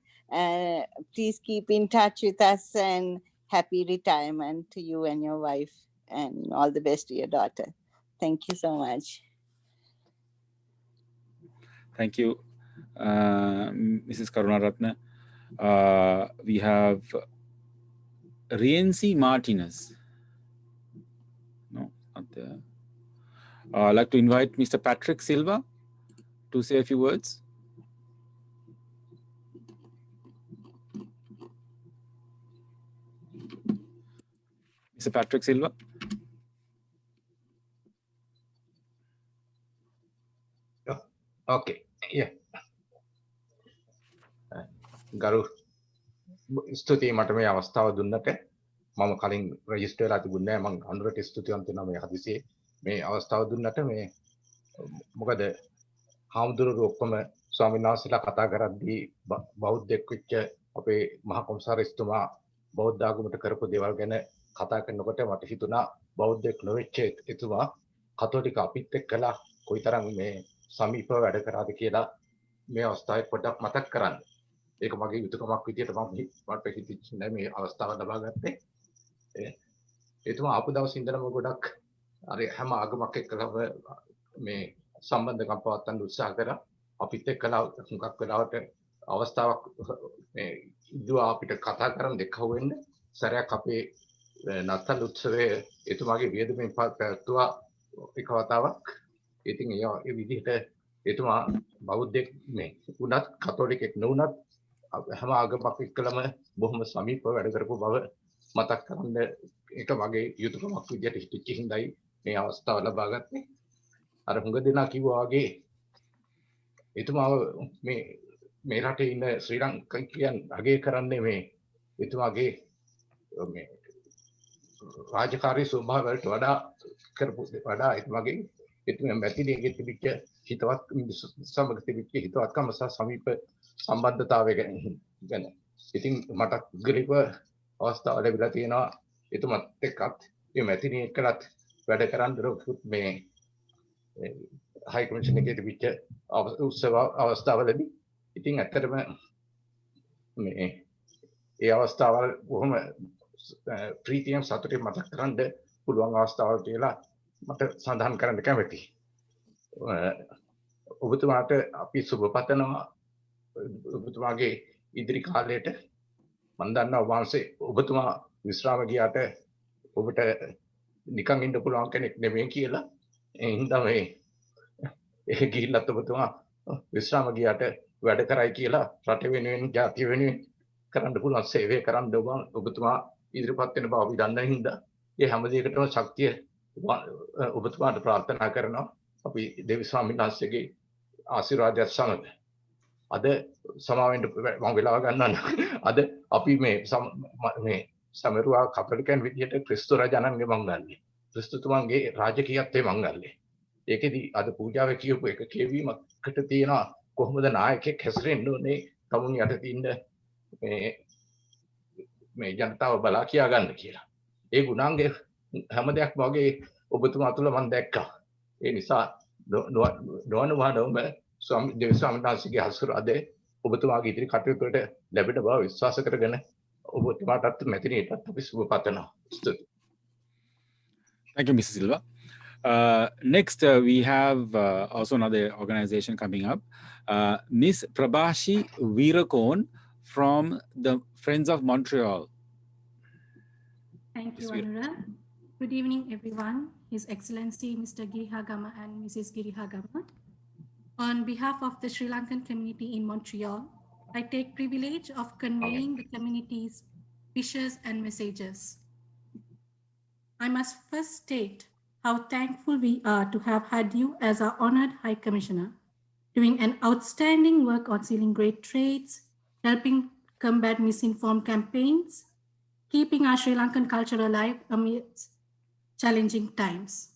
Please keep in touch with us, and happy retirement to you and your wife, and all the best to your daughter. Thank you so much. Thank you, Mrs. Karunaratne. We have Rienzi Martinez. No, not there. I'd like to invite Mr. Patrick Silva to say a few words. Mr. Patrick Silva. Okay, yeah. ගරු ස්තුතියි මට මේ අවස්ථාව දුන්නට. මම කලින් register වෙලා තිබුණේ නැහැ. මම අනුරට ස්තුතිවන්ත වෙනවා මේ හදිසියේ මේ අවස්ථාව දුන්නට. මේ මොකද හාමුදුරුවෝ ඔක්කොම ස්වාමීන් වහන්සේලා කතා කරද්දී බෞද්ධෙක් වෙච්ච අපේ මහා කොමසාරිස්තුමා බෞද්ධ ආගමට කරපු දේවල් ගැන කතා කරනකොට මට හිතුණා බෞද්ධෙක් නොවෙච්ච එතුමා කතෝලික අපිත් එක්කලා කොයිතරම් මේ සමීපව වැඩ කරාද කියලා. මේ අවස්ථාවේ පොඩ්ඩක් මතක් කරන්න. ඒක මගේ යුතුයකමක් විදියට මට හිතෙච්ච නෑ මේ අවස්ථාව ලබා ගත්තේ. එතුමා ආපු දවස් ඉඳලම ගොඩක් අර හැම ආගමක් එක්කම මේ සම්බන්ධකම් පවත්වන්න උත්සාහ කරා. අපිත් එක්කලා හුඟක් වෙලාවට අවස්ථාවක් මේ ඉදුවා අපිට කතා කරන්න දෙකවෙන්න සැරයක් අපේ නත්තල් උත්සවයේ එතුමාගේ වියදමින් පැවැත්වුවා එක වතාවක්. ඉතින් ඒ විදිහට එතුමා බෞද්ධෙක් මේ උනත් කතෝලිකෙක් නොවුනත් හැම ආගමක් එක්කලම බොහොම සමීපව වැඩ කරපු බව මතක් කරන්න ඒක මගේ යුතුයකමක් විදියට හිතෙච්ච හින්දායි මේ අවස්ථාව ලබා ගත්තේ. අර හුඟ දෙනා කිව්වා වගේ එතුමාව මේ රටේ ඉන්න ශ්‍රී ලංකන් අගය කරන්නේ මේ එතුමාගේ මේ රාජකාරී ස්වභාවයට වඩා කරපු වඩා එතුමාගේ එතුමා මැතිණියගේ තිබිච්ච හිතවත් සමග තිබිච්ච හිතවත්කම සහ සමීප සම්බන්ධතාවය ගැන. ඉතින් මට ග්‍රීව අවස්ථාව ලැබිලා තියෙනවා එතුමත් එක්කත් මේ මැතිණිය එක්කලත් වැඩ කරන් මේ හයි කමිෂන් එකේ තිබිච්ච උත්සව අවස්ථාවලදී. ඉතින් ඇත්තටම මේ ඒ අවස්ථාවල් බොහොම ප්‍රීතියෙන් සතුටින් මතක් කරන්න පුළුවන් අවස්ථාවක් කියලා මට සඳහන් කරන්න කැමතියි. ඔබතුමාට අපි සුබ පතනවා ඔබතුමාගේ ඉදිරි කාලයට. මම දන්නවා වහන්සේ ඔබතුමා විශ්‍රාම ගියාට ඔබට නිකන් ඉන්න පුළුවන් කෙනෙක් නෙමෙයි කියලා. ඒ හින්දා මේ ගිහිල්ලත් ඔබතුමා විශ්‍රාම ගියාට වැඩ කරයි කියලා රට වෙනුවෙන් ජාතිය වෙනුවෙන් කරන්න පුළුවන් සේවය කරන්න ඔබතුමා ඉදිරිපත් වෙන බව අපි දන්න හින්දා ඒ හැම දෙයකටම ශක්තිය ඔබතුමාට ප්‍රාර්ථනා කරනවා. අපි දේවි ස්වාමීන් වහන්සේගේ ආශිර්වාදයත් සමග අද සමාවෙන්න මම වෙලාව ගන්නවා. අද අපි මේ සමරුවා කතෝලිකයන් විදියට ක්‍රිස්තු රජාණන්ගේ මංගල්‍යය ක්‍රිස්තුතුමන්ගේ රාජකීයත්වයේ මංගල්‍යය ඒකෙදි අද පූජාවේ කියපු එක කියවීමකට තියෙනවා කොහොමද නායකයෙක් හැසිරෙන්න ඕනේ තමුන් යට තින්න මේ ජනතාව බලා කියා ගන්න කියලා. ඒ ගුණාංගය හැම දෙයක්ම වගේ ඔබතුමා තුළ මම දැක්කා. ඒ නිසා නොඅනුමානවම දේව ස්වාමීන් වහන්සේගේ ආශිර්වාදය ඔබතුමාගේ ඉදිරි කටයුතු වලට ලැබෙන බව විශ්වාස කරගෙන ඔබතුමාටත් මැතිණියටත් අපි සුබ පතනවා. ස්තුතියි. Thank you, Mrs. Silva. Next, we have also another organization coming up. Miss Prabhashi Veerakon from the Friends of Montreal. Thank you, Anura. Good evening, everyone. His Excellency Mr. Girihagama and Mrs. Girihagama. On behalf of the Sri Lankan community in Montreal, I take privilege of conveying the community's wishes and messages. I must first state how thankful we are to have had you as our honored High Commissioner, doing an outstanding work on sealing great trades, helping combat misinformed campaigns, keeping our Sri Lankan culture alive amidst challenging times.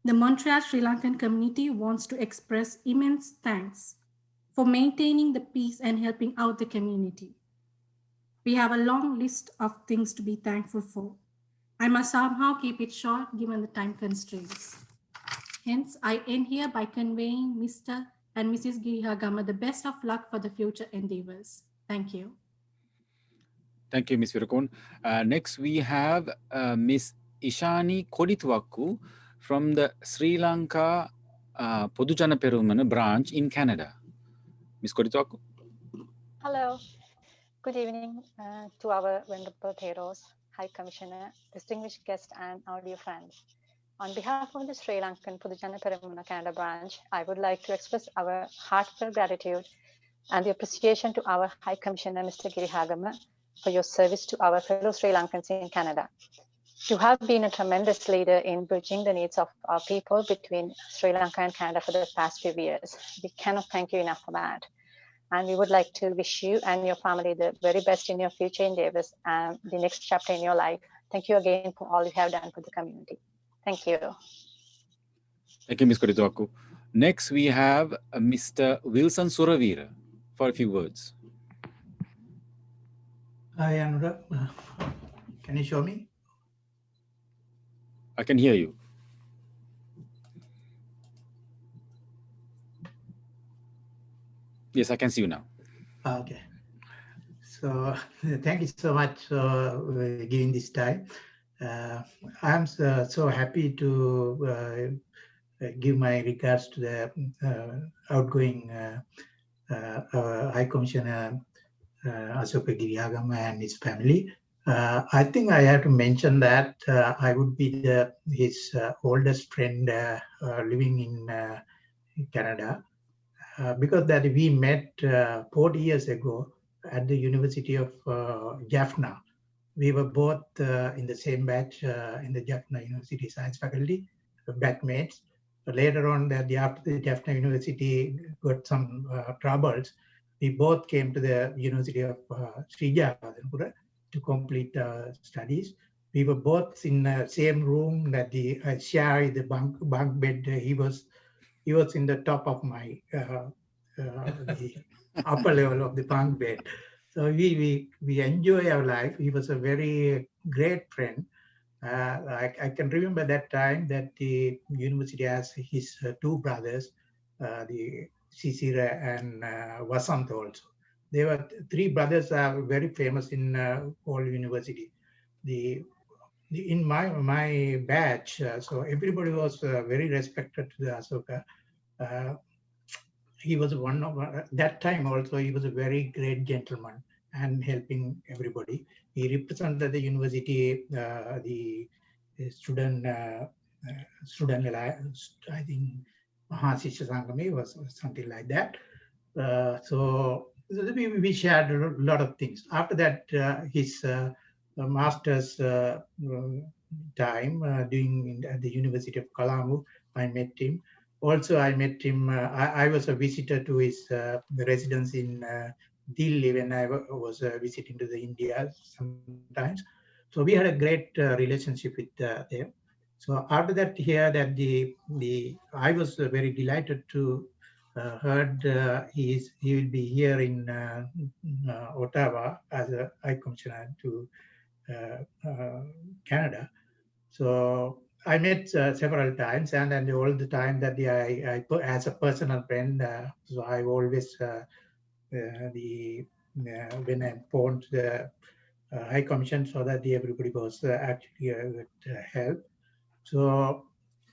The Montreal Sri Lankan community wants to express immense thanks for maintaining the peace and helping out the community. We have a long list of things to be thankful for. I must somehow keep it short given the time constraints. Hence, I end here by conveying Mr. and Mrs. Girihagama the best of luck for the future endeavors. Thank you. Thank you, Ms. Veerakon. Next, we have Ms. Ishani Kodituwaku from the Sri Lanka Podujana Perumana branch in Canada. Ms. Kodituwaku. Hello. Good evening to our wonderful heroes, High Commissioner, distinguished guests, and our dear friends. On behalf of the Sri Lankan Podujana Perumana Canada branch, I would like to express our heartfelt gratitude and the appreciation to our High Commissioner, Mr. Girihagama, for your service to our fellow Sri Lankans in Canada. You have been a tremendous leader in bridging the needs of our people between Sri Lanka and Canada for the past few years. We cannot thank you enough for that. And we would like to wish you and your family the very best in your future endeavors and the next chapter in your life. Thank you again for all you have done for the community. Thank you. Thank you, Ms. Kodituwaku. Next, we have Mr. Wilson Suravira for a few words. Hi, Anura. Can you show me? I can hear you. Yes, I can see you now. Okay. So thank you so much for giving this time. I'm so happy to give my regards to the outgoing High Commissioner Asoka Giriyagama and his family. I think I have to mention that I would be his oldest friend living in Canada, because that we met 40 years ago at the University of Jaffna. We were both in the same batch in the Jaffna University Science Faculty, batchmates. Later on, after the Jaffna University got some troubles, we both came to the University of Srijagadhanpura to complete studies. We were both in the same room that shared the bunk bed. He was in the top of my the upper level of the bunk bed. So we enjoy our life. He was a very great friend. I can remember that time that the university has his two brothers, the Sisira and Vasant also. They were three brothers are very famous in all university. In my batch, so everybody was very respected to the Asoka. He was one of that time also. He was a very great gentleman and helping everybody. He represented the university, the student alliance, I think Mahasisha Sangami was something like that. So we shared a lot of things. After that, his master's time doing at the University of Colombo, I met him. Also, I met him. I was a visitor to his residence in Delhi when I was visiting to the India sometimes. So we had a great relationship with them. So after that, here that I was very delighted to heard he will be here in Ottawa as a High Commissioner to Canada. So I met several times, and all the time that I put as a personal friend. So I always when I phoned the High Commission so that everybody was actually with help. So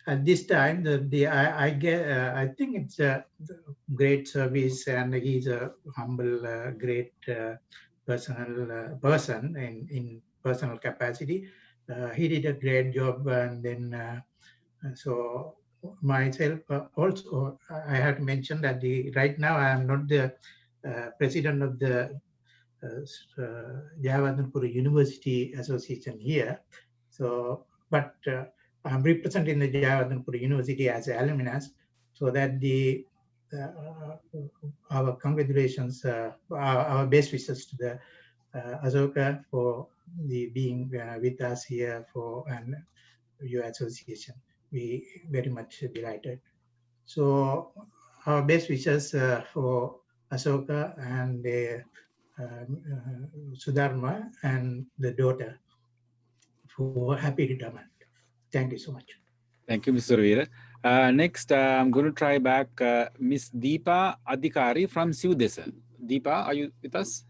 at this time, I get I think it's a great service, and he's a humble, great person in personal capacity. He did a great job, and then so myself also I have to mention that right now I am not the president of the Jayawardenepura University Association here. So, but I'm representing the Jayawardenepura University as alumnus, so that our congratulations, our best wishes to the Asoka for being with us here and your association. We very much delighted. So our best wishes for Asoka and Sudharma and the daughter for happy retirement. Thank you so much. Thank you, Mr. Veera. Next, I'm going to try back Miss Deepa Adhikari from Sudesa. Deepa, are you with us?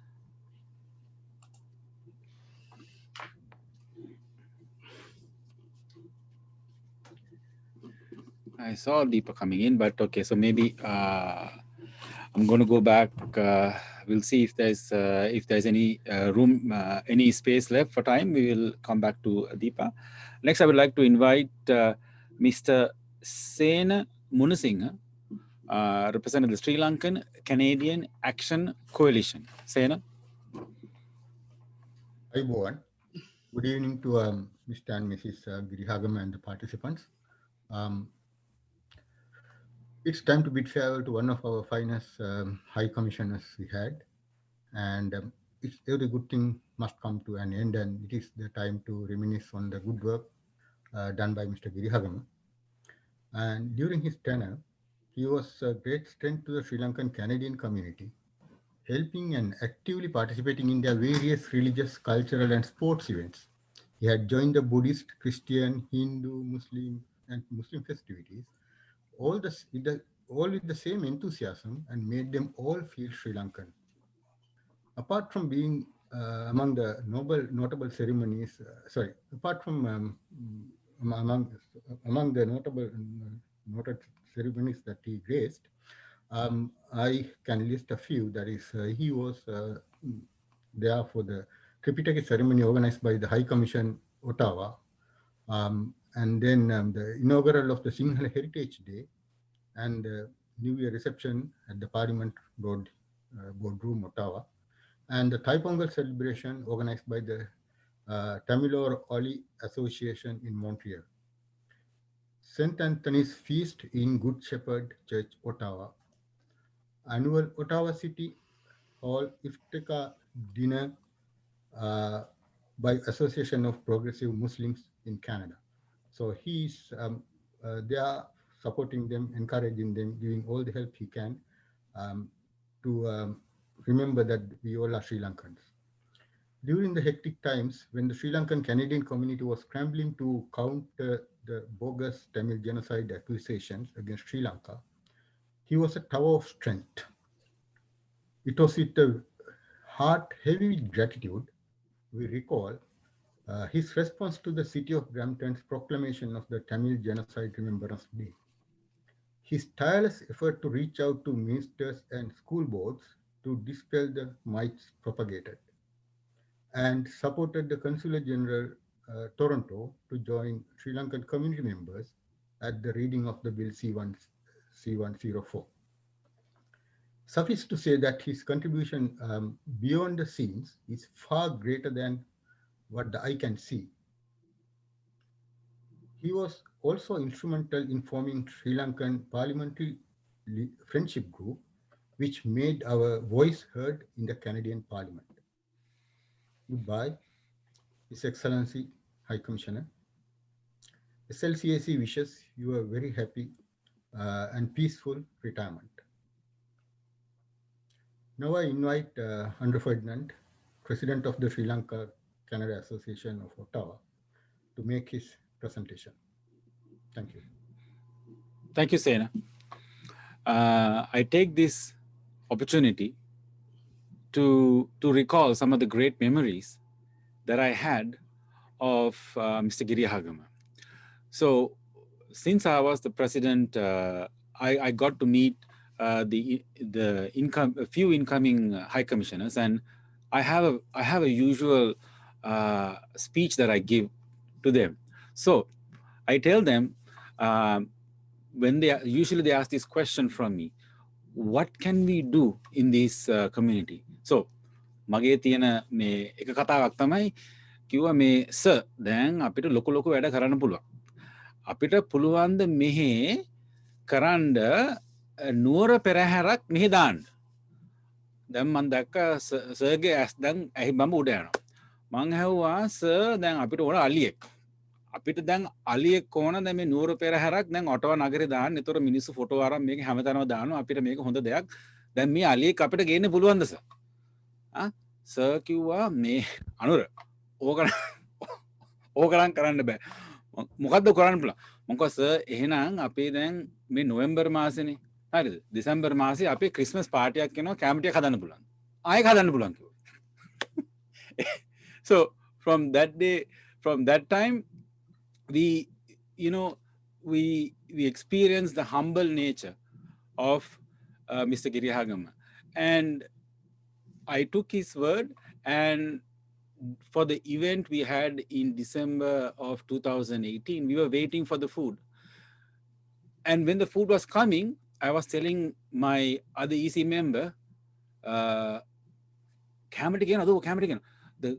I saw Deepa coming in, but okay, so maybe I'm going to go back. We'll see if there's any room, any space left for time. We will come back to Deepa. Next, I would like to invite Mr. Sena Munasinghe, representing the Sri Lankan Canadian Action Coalition. Sena. Hi, everyone. Good evening to Mr. and Mrs. Girihagama and the participants. It's time to bid farewell to one of our finest High Commissioners we had. And it's every good thing must come to an end, and it is the time to reminisce on the good work done by Mr. Girihagama. And during his tenure, he was a great strength to the Sri Lankan Canadian community, helping and actively participating in their various religious, cultural, and sports events. He had joined the Buddhist, Christian, Hindu, Muslim, and Muslim festivities, all with the all with the same enthusiasm and made them all feel Sri Lankan. Apart from being among the notable ceremonies, apart from among the noted ceremonies that he graced, I can list a few. That is, he was there for the Tripitaka ceremony organized by the High Commission, Ottawa, and then the inaugural of the Sinhala Heritage Day and the New Year reception at the Parliament Boardroom, Ottawa, and the Thai Pongal celebration organized by the Tamil Oli Association in Montreal. St. Anthony's Feast in Good Shepherd Church, Ottawa. Annual Ottawa City Hall Iftikar Dinner by Association of Progressive Muslims in Canada. So he's they are supporting them, encouraging them, giving all the help he can to remember that we all are Sri Lankans. During the hectic times when the Sri Lankan Canadian community was scrambling to counter the bogus Tamil genocide accusations against Sri Lanka, he was a tower of strength. It was with a heart heavy with gratitude we recall his response to the city of Brampton's proclamation of the Tamil Genocide Remembrance Day. His tireless effort to reach out to ministers and school boards to dispel the myths propagated, and supported the Consul General Toronto to join Sri Lankan community members at the reading of the Bill C-104. Suffice to say that his contribution beyond the scenes is far greater than what the eye can see. He was also instrumental in forming Sri Lankan Parliamentary Friendship Group, which made our voice heard in the Canadian Parliament. Goodbye, His Excellency High Commissioner. SLCAC wishes you a very happy and peaceful retirement. Now I invite Andrew Ferdinand, President of the Sri Lanka Canada Association of Ottawa, to make his presentation. Thank you. Thank you, Sena. I take this opportunity to recall some of the great memories that I had of Mr. Girihagama. So since I was the president, I got to meet a few incoming high commissioners, and I have a usual speech that I give to them. So I tell them when they usually ask this question from me, what can we do in this community? So මගේ තියෙන මේ එක කතාවක් තමයි කිව්වා මේ sir දැන් අපිට ලොකු වැඩ කරන්න පුළුවන්. අපිට පුළුවන් ද මෙහි කරන්න නුවර පෙරහැරක් මෙහි දාන්න. දැන් මම දැක්ක සර්ගේ ඇස් දැන් ඇහි බඹ උඩ යනවා. මං ඇහුවා සර් දැන් අපිට ඕන අලියෙක්. අපිට දැන් අලියෙක් ඕන දැන් මේ නුවර පෙරහැරක් දැන් ඔටව නගරේ දාන්න. ඒතර මිනිස්සු ෆොටෝ අරන් මේක හැමතැනම දානවා. අපිට මේක හොඳ දෙයක්. දැන් මේ අලියෙක් අපිට ගේන්න පුළුවන්ද සර්? සර් කිව්වා මේ අනුර ඕකනම් කරන්න බෑ. මොකද්ද කරන්න පුළුවන්? මම කිව්වා සර් එහෙනම් අපි දැන් මේ නොවැම්බර් මාසෙනේ. හරිද? දෙසැම්බර් මාසේ අපි ක්‍රිස්මස් පාටියක් කරනවා කැමටියක් හදන්න පුළුවන්. ආයෙ හදන්න පුළුවන් කිව්වා. So from that time we experienced the humble nature of Mr. Girihagama, and I took his word, and for the event we had in December of 2018, we were waiting for the food. And when the food was coming, I was telling my other EC member, camera again, the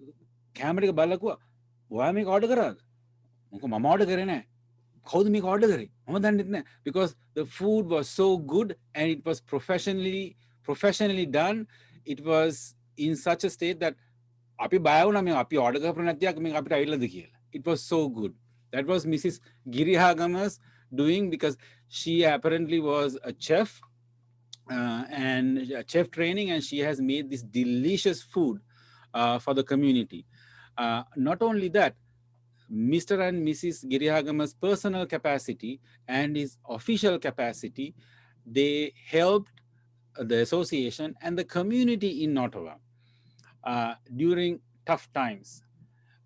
camera balakua, why make order karad? Mama order karena. Kawuda make order kare? Mama didn't, because the food was so good and it was professionally done. It was in such a state that it was so good. That was Mrs. Girihagama's doing, because she apparently was a chef and a chef training, and she has made this delicious food for the community. Not only that, Mr. and Mrs. Girihagama's personal capacity and his official capacity, they helped the association and the community in Ottawa during tough times.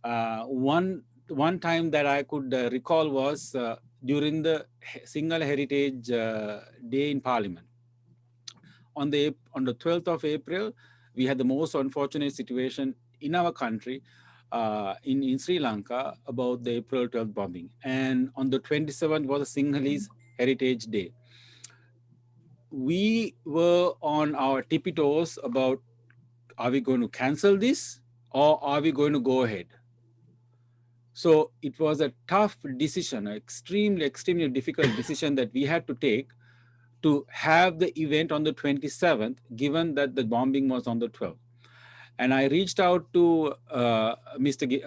One time that I could recall was during the Single Heritage Day in Parliament. On the 12th of April, we had the most unfortunate situation in our country, in Sri Lanka, about the April 12th bombing. And on the 27th was a Sinhalese Heritage Day. We were on our tippy toes about, are we going to cancel this or are we going to go ahead? So it was a tough decision, an extremely difficult decision that we had to take to have the event on the 27th, given that the bombing was on the 12th. And I reached out to Mr.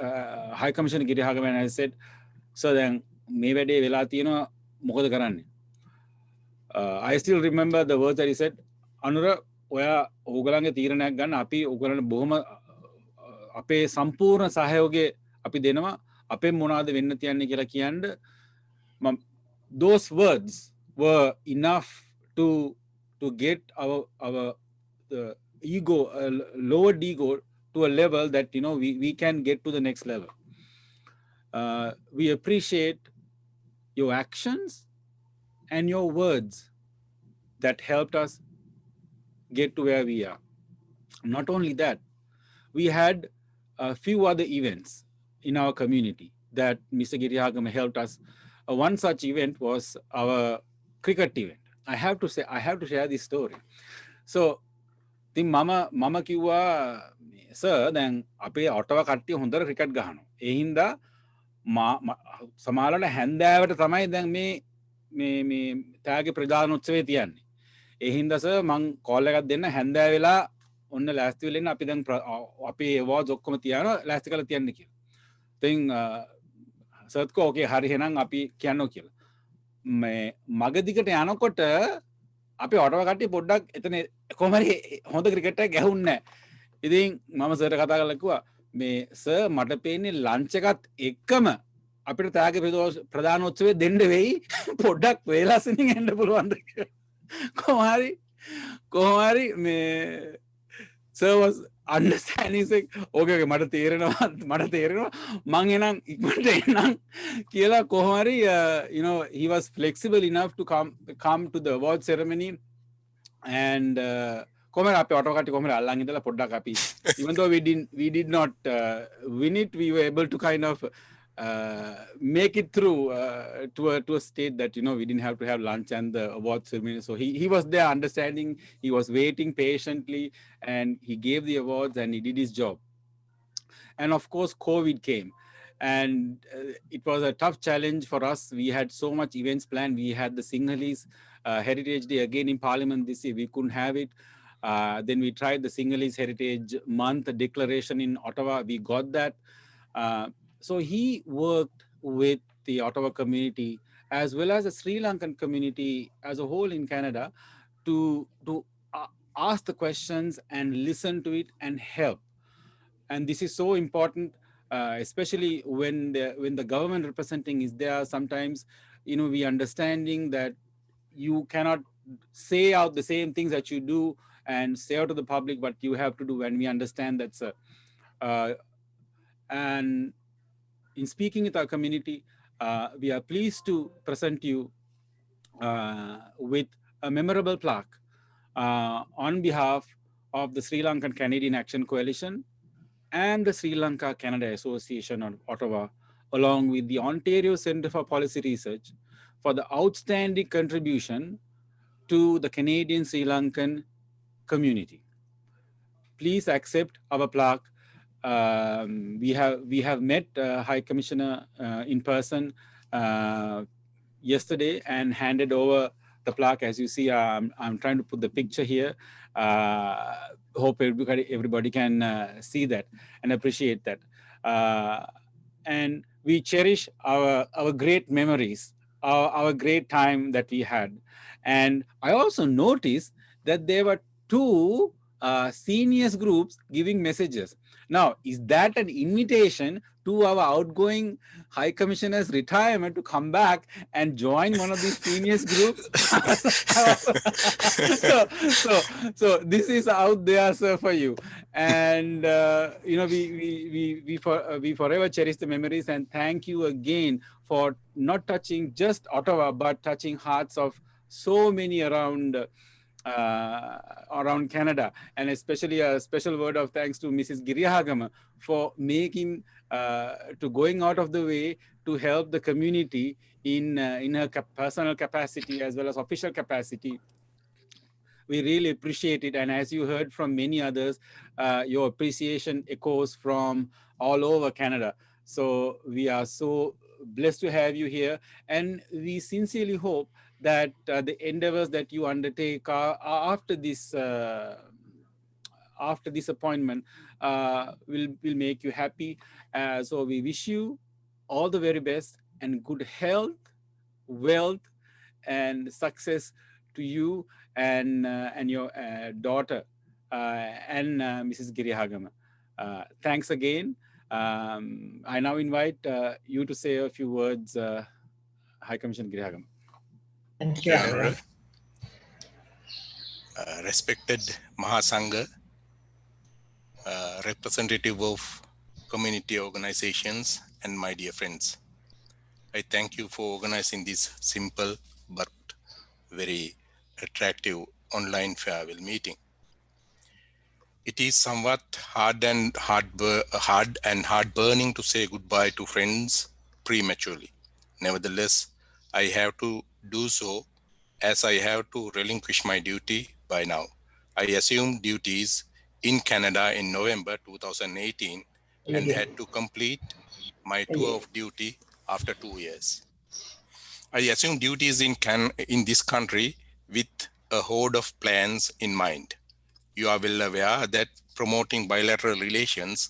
High Commissioner Girihagama and I said, so then, me wede vela tiyena මොකද කරන්නේ? I still remember the words that he said, Anura, ඔයා ඕගලන්ගේ තීරණයක් ගන්න, අපි ඕගලන්ට බොහොම අපේ සම්පූර්ණ සහයෝගය අපි දෙනවා, අපේ මොනවද වෙන්න තියන්නේ කියලා කියන්න. Those words were enough to get our ego, lowered ego to a level that, you know, we can get to the next level. We appreciate your actions and your words that helped us get to where we are. Not only that, we had a few other events in our community that Mr. Girihagama helped us. One such event was our cricket event. I have to share this story. So, ඉතින් මම කිව්වා sir දැන් අපේ ඔටව කට්ටිය හොඳට cricket ගහනවා. ඒ හින්දා සමහරවල්ලාට හැන්දෑවට තමයි දැන් මේ ත්‍යාග ප්‍රදානෝත්සවය තියන්නේ. ඒ හින්දා සර් මං කෝල් එකක් දෙන්න හැන්දෑ වෙලා ඔන්න ලෑස්ති වෙලා ඉන්න අපි දැන් අපේ අවාර්ඩ්ස් ඔක්කොම තියනවා ලෑස්ති කරලා තියන්න කියලා. ඉතින් සර්ත් කෝ ඕකේ හරි එහෙනම් අපි කියනවා කියලා. මග දිගට යනකොට අපි ඔටව කට්ටිය පොඩ්ඩක් එතන කොහමරි හොඳ ක්‍රිකට් එකක් ගැහුන්නේ නැහැ. ඉතින් මම සර්ට කතා කරලා කිව්වා මේ සර් මට පේන්නේ ලන්ච් එකත් එක්කම අපිට ත්‍යාග ප්‍රදානෝත්සවය දෙන්න වෙයි පොඩ්ඩක් වේලාසනින් එන්න පුළුවන්ද කියලා. කොහොමරි මේ sir was understanding saying okay මට තේරෙනවා මං එනම් ඉක්මනට එන්නම් කියලා කොහොමරි you know he was flexible enough to come to the award ceremony and කොහොමද අපේ ඔටෝ කට්ටිය කොහොමද අල්ලන් ඉඳලා පොඩ්ඩක් අපි even though we did not win it, we were able to kind of make it through to a state that, you know, we didn't have to have lunch and the award ceremony. So he was there understanding, he was waiting patiently, and he gave the awards and he did his job. And of course, COVID came. And it was a tough challenge for us. We had so much events planned. We had the Sinhalese Heritage Day again in Parliament this year. We couldn't have it. Then we tried the Sinhalese Heritage Month declaration in Ottawa. We got that. So he worked with the Ottawa community as well as the Sri Lankan community as a whole in Canada to ask the questions and listen to it and help. And this is so important, especially when the government representing is there. Sometimes, you know, we understanding that you cannot say out the same things that you do and say out to the public what you have to do, and we understand that, sir. And in speaking with our community, we are pleased to present you with a memorable plaque on behalf of the Sri Lankan Canadian Action Coalition and the Sri Lanka Canada Association of Ottawa, along with the Ontario Centre for Policy Research, for the outstanding contribution to the Canadian Sri Lankan community. Please accept our plaque. We have met High Commissioner in person yesterday and handed over the plaque. As you see, I'm trying to put the picture here. Hope everybody can see that and appreciate that. And we cherish our great memories, our great time that we had. And I also noticed that there were two seniors groups giving messages. Now, is that an invitation to our outgoing High Commissioner's retirement to come back and join one of these seniors groups. so this is out there, sir, for you. And you know, we forever cherish the memories, and thank you again for not touching just Ottawa, but touching hearts of so many around Canada, and especially a special word of thanks to Mrs. Girihagama for making to going out of the way to help the community in her personal capacity as well as official capacity. We really appreciate it, and as you heard from many others, your appreciation echoes from all over Canada. So we are so blessed to have you here, and we sincerely hope that the endeavors that you undertake are after this appointment will make you happy. So we wish you all the very best and good health, wealth, and success to you and your daughter and Mrs. Girihagama. Thanks again. I now invite you to say a few words, High Commissioner Girihagama. Thank you, Honorable. Respected Mahasangha, representative of community organizations, and my dear friends. I thank you for organizing this simple but very attractive online farewell meeting. It is somewhat hard and heart-burning to say goodbye to friends prematurely. Nevertheless, I have to do so as I have to relinquish my duty by now. I assumed duties in Canada in November 2018 and had to complete my tour of duty after 2 years. I assumed duties in this country with a horde of plans in mind. You are well aware that promoting bilateral relations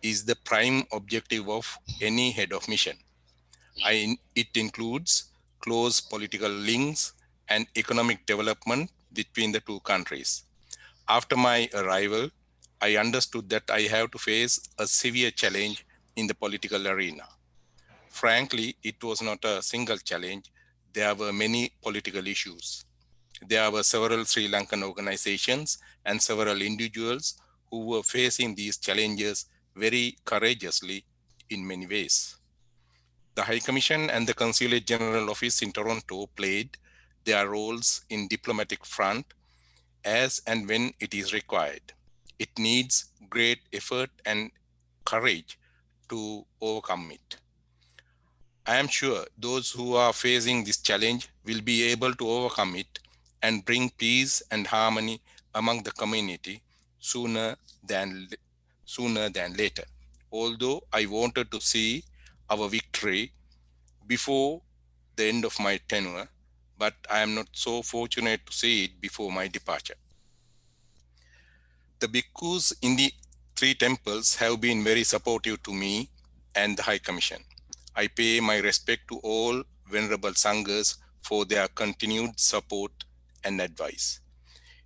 is the prime objective of any head of mission. It includes close political links and economic development between the two countries. After my arrival, I understood that I have to face a severe challenge in the political arena. Frankly, it was not a single challenge. There were many political issues. There were several Sri Lankan organizations and several individuals who were facing these challenges very courageously in many ways. The High Commission and the Consulate General Office in Toronto played their roles in diplomatic front as and when it is required. It needs great effort and courage to overcome it. I am sure those who are facing this challenge will be able to overcome it and bring peace and harmony among the community sooner than later. Although I wanted to see our victory before the end of my tenure, but I am not so fortunate to see it before my departure. The bhikkhus in the 3 temples have been very supportive to me and the High Commission. I pay my respect to all venerable sanghas for their continued support and advice.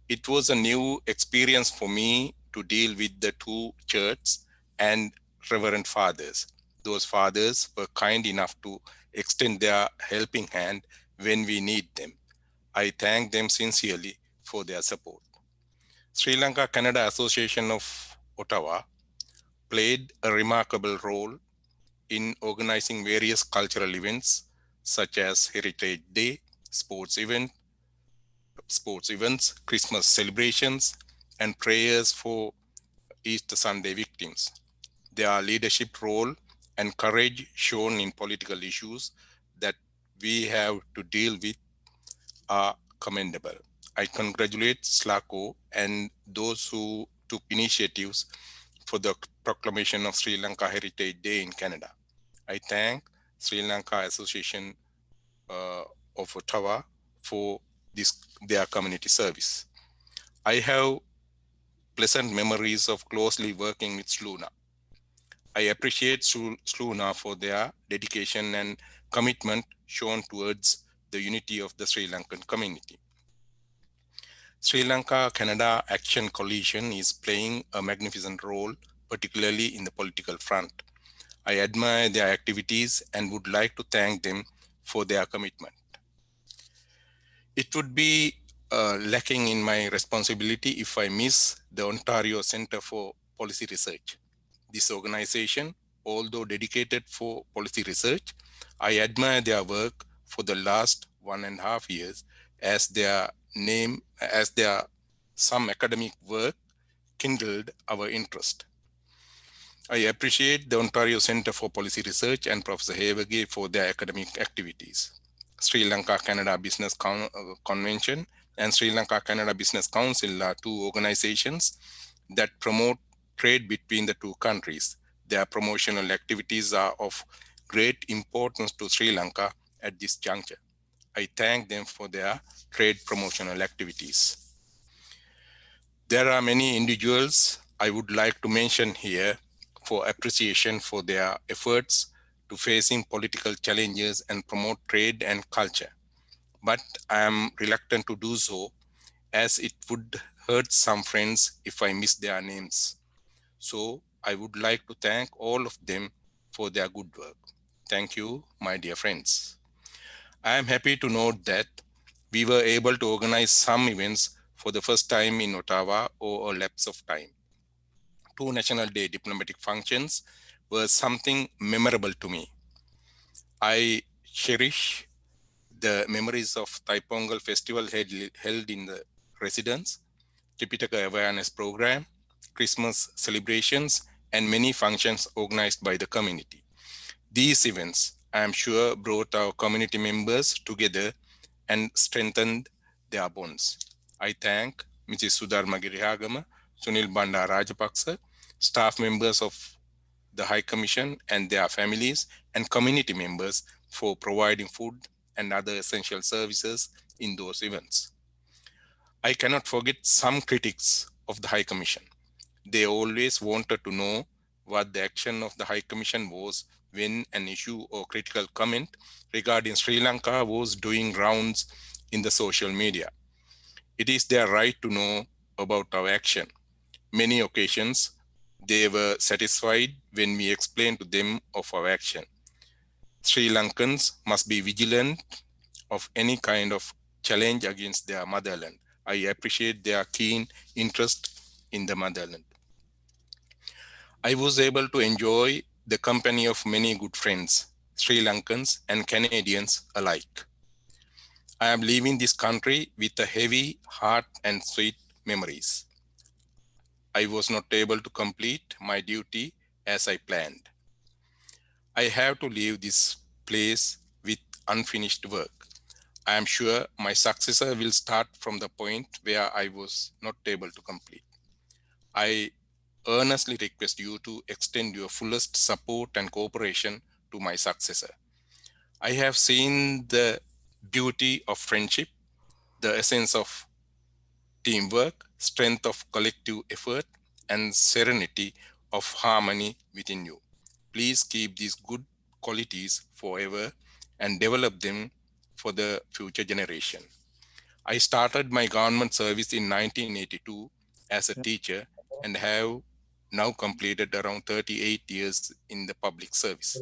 It was a new experience for me to deal with the 2 churches and reverend fathers. Those fathers were kind enough to extend their helping hand when we need them. I thank them sincerely for their support. Sri Lanka Canada Association of Ottawa played a remarkable role in organizing various cultural events such as Heritage Day, sports events, Christmas celebrations, and prayers for Easter Sunday victims. Their leadership role and courage shown in political issues that we have to deal with are commendable. I congratulate SLACO and those who took initiatives for the proclamation of Sri Lanka Heritage Day in Canada. I thank Sri Lanka Association of Ottawa for their community service. I have pleasant memories of closely working with SLUNA. I appreciate SLUNA for their dedication and commitment shown towards the unity of the Sri Lankan community. Sri Lanka Canada Action Coalition is playing a magnificent role, particularly in the political front. I admire their activities and would like to thank them for their commitment. It would be lacking in my responsibility if I miss the Ontario Centre for Policy Research. This organization, although dedicated for policy research, I admire their work for the last 1.5 years as their some academic work kindled our interest. I appreciate the Ontario Centre for Policy Research and Professor Hevage for their academic activities. Sri Lanka Canada Business Convention and Sri Lanka Canada Business Council are two organizations that promote trade between the two countries. Their promotional activities are of great importance to Sri Lanka at this juncture. I thank them for their trade promotional activities. There are many individuals I would like to mention here for appreciation for their efforts to facing political challenges and promote trade and culture. But I am reluctant to do so as it would hurt some friends if I miss their names. So I would like to thank all of them for their good work. Thank you, my dear friends. I am happy to note that we were able to organize some events for the first time in Ottawa over a lapse of time. 2 National Day diplomatic functions were something memorable to me. I cherish the memories of Thaipongal festival held in the residence, Tripitaka awareness program, Christmas celebrations, and many functions organized by the community. These events, I am sure, brought our community members together and strengthened their bonds. I thank Mrs. Sudharma Girihagama, Sunil Banda Rajapaksa, staff members of the High Commission and their families, and community members for providing food and other essential services in those events. I cannot forget some critics of the High Commission. They always wanted to know what the action of the High Commission was when an issue or critical comment regarding Sri Lanka was doing rounds in the social media. It is their right to know about our action. Many occasions, they were satisfied when we explained to them of our action. Sri Lankans must be vigilant of any kind of challenge against their motherland. I appreciate their keen interest in the motherland. I was able to enjoy the company of many good friends, Sri Lankans and Canadians alike. I am leaving this country with a heavy heart and sweet memories. I was not able to complete my duty as I planned. I have to leave this place with unfinished work. I am sure my successor will start from the point where I was not able to complete. I earnestly request you to extend your fullest support and cooperation to my successor. I have seen the beauty of friendship, the essence of teamwork, strength of collective effort, and serenity of harmony within you. Please keep these good qualities forever and develop them for the future generation. I started my government service in 1982 as a teacher and have now completed around 38 years in the public service.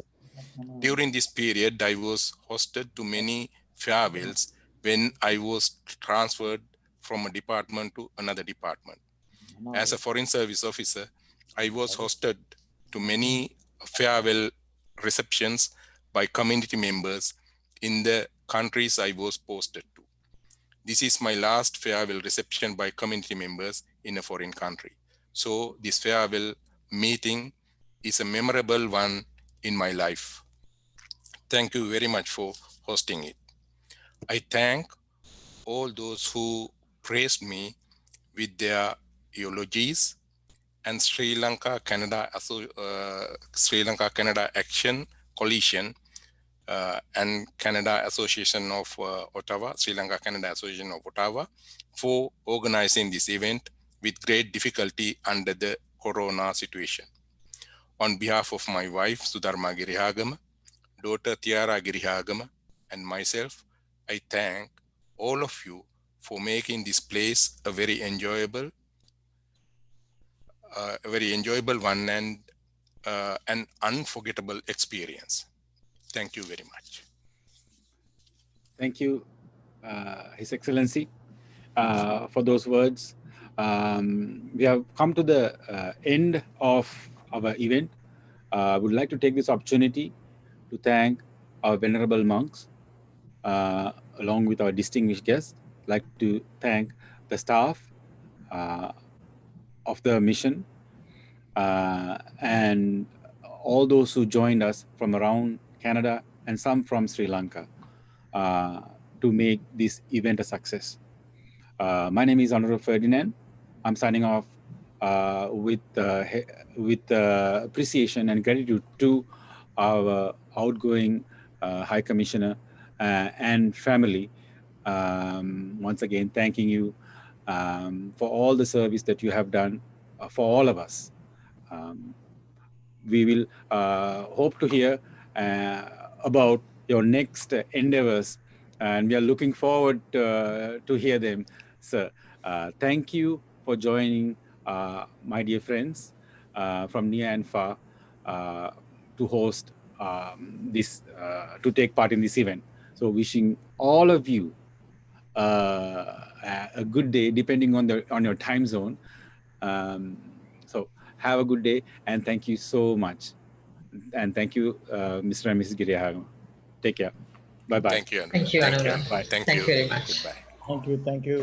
During this period, I was hosted to many farewells when I was transferred from a department to another department. As a foreign service officer, I was hosted to many farewell receptions by community members in the countries I was posted to. This is my last farewell reception by community members in a foreign country. So this farewell meeting is a memorable one in my life. Thank you very much for hosting it. I thank all those who praised me with their eulogies and Sri Lanka Canada Action Coalition and Canada Association of Ottawa, Sri Lanka Canada Association of Ottawa, for organizing this event with great difficulty under the corona situation. On behalf of my wife, Sudharma Girihagama, daughter Tiara Girihagama, and myself, I thank all of you for making this place a very enjoyable one and an unforgettable experience. Thank you very much. Thank you, His Excellency, for those words. We have come to the end of our event. I would like to take this opportunity to thank our venerable monks, along with our distinguished guests. I'd like to thank the staff of the mission and all those who joined us from around Canada and some from Sri Lanka to make this event a success. My name is Honorable Ferdinand. I'm signing off with appreciation and gratitude to our outgoing High Commissioner and family. Once again, thanking you for all the service that you have done for all of us. We will hope to hear about your next endeavors, and we are looking forward to hear them, sir. Thank you for joining, my dear friends from near and far, to host this, to take part in this event. So wishing all of you a good day, depending on your time zone. So have a good day, and thank you so much. And thank you, Mr. and Mrs. Girihagan. Take care. Bye-bye. Thank you, Anurag. Thank you, Anurag. Bye. Thank Thank you. you very much. Goodbye. Thank you. Thank you.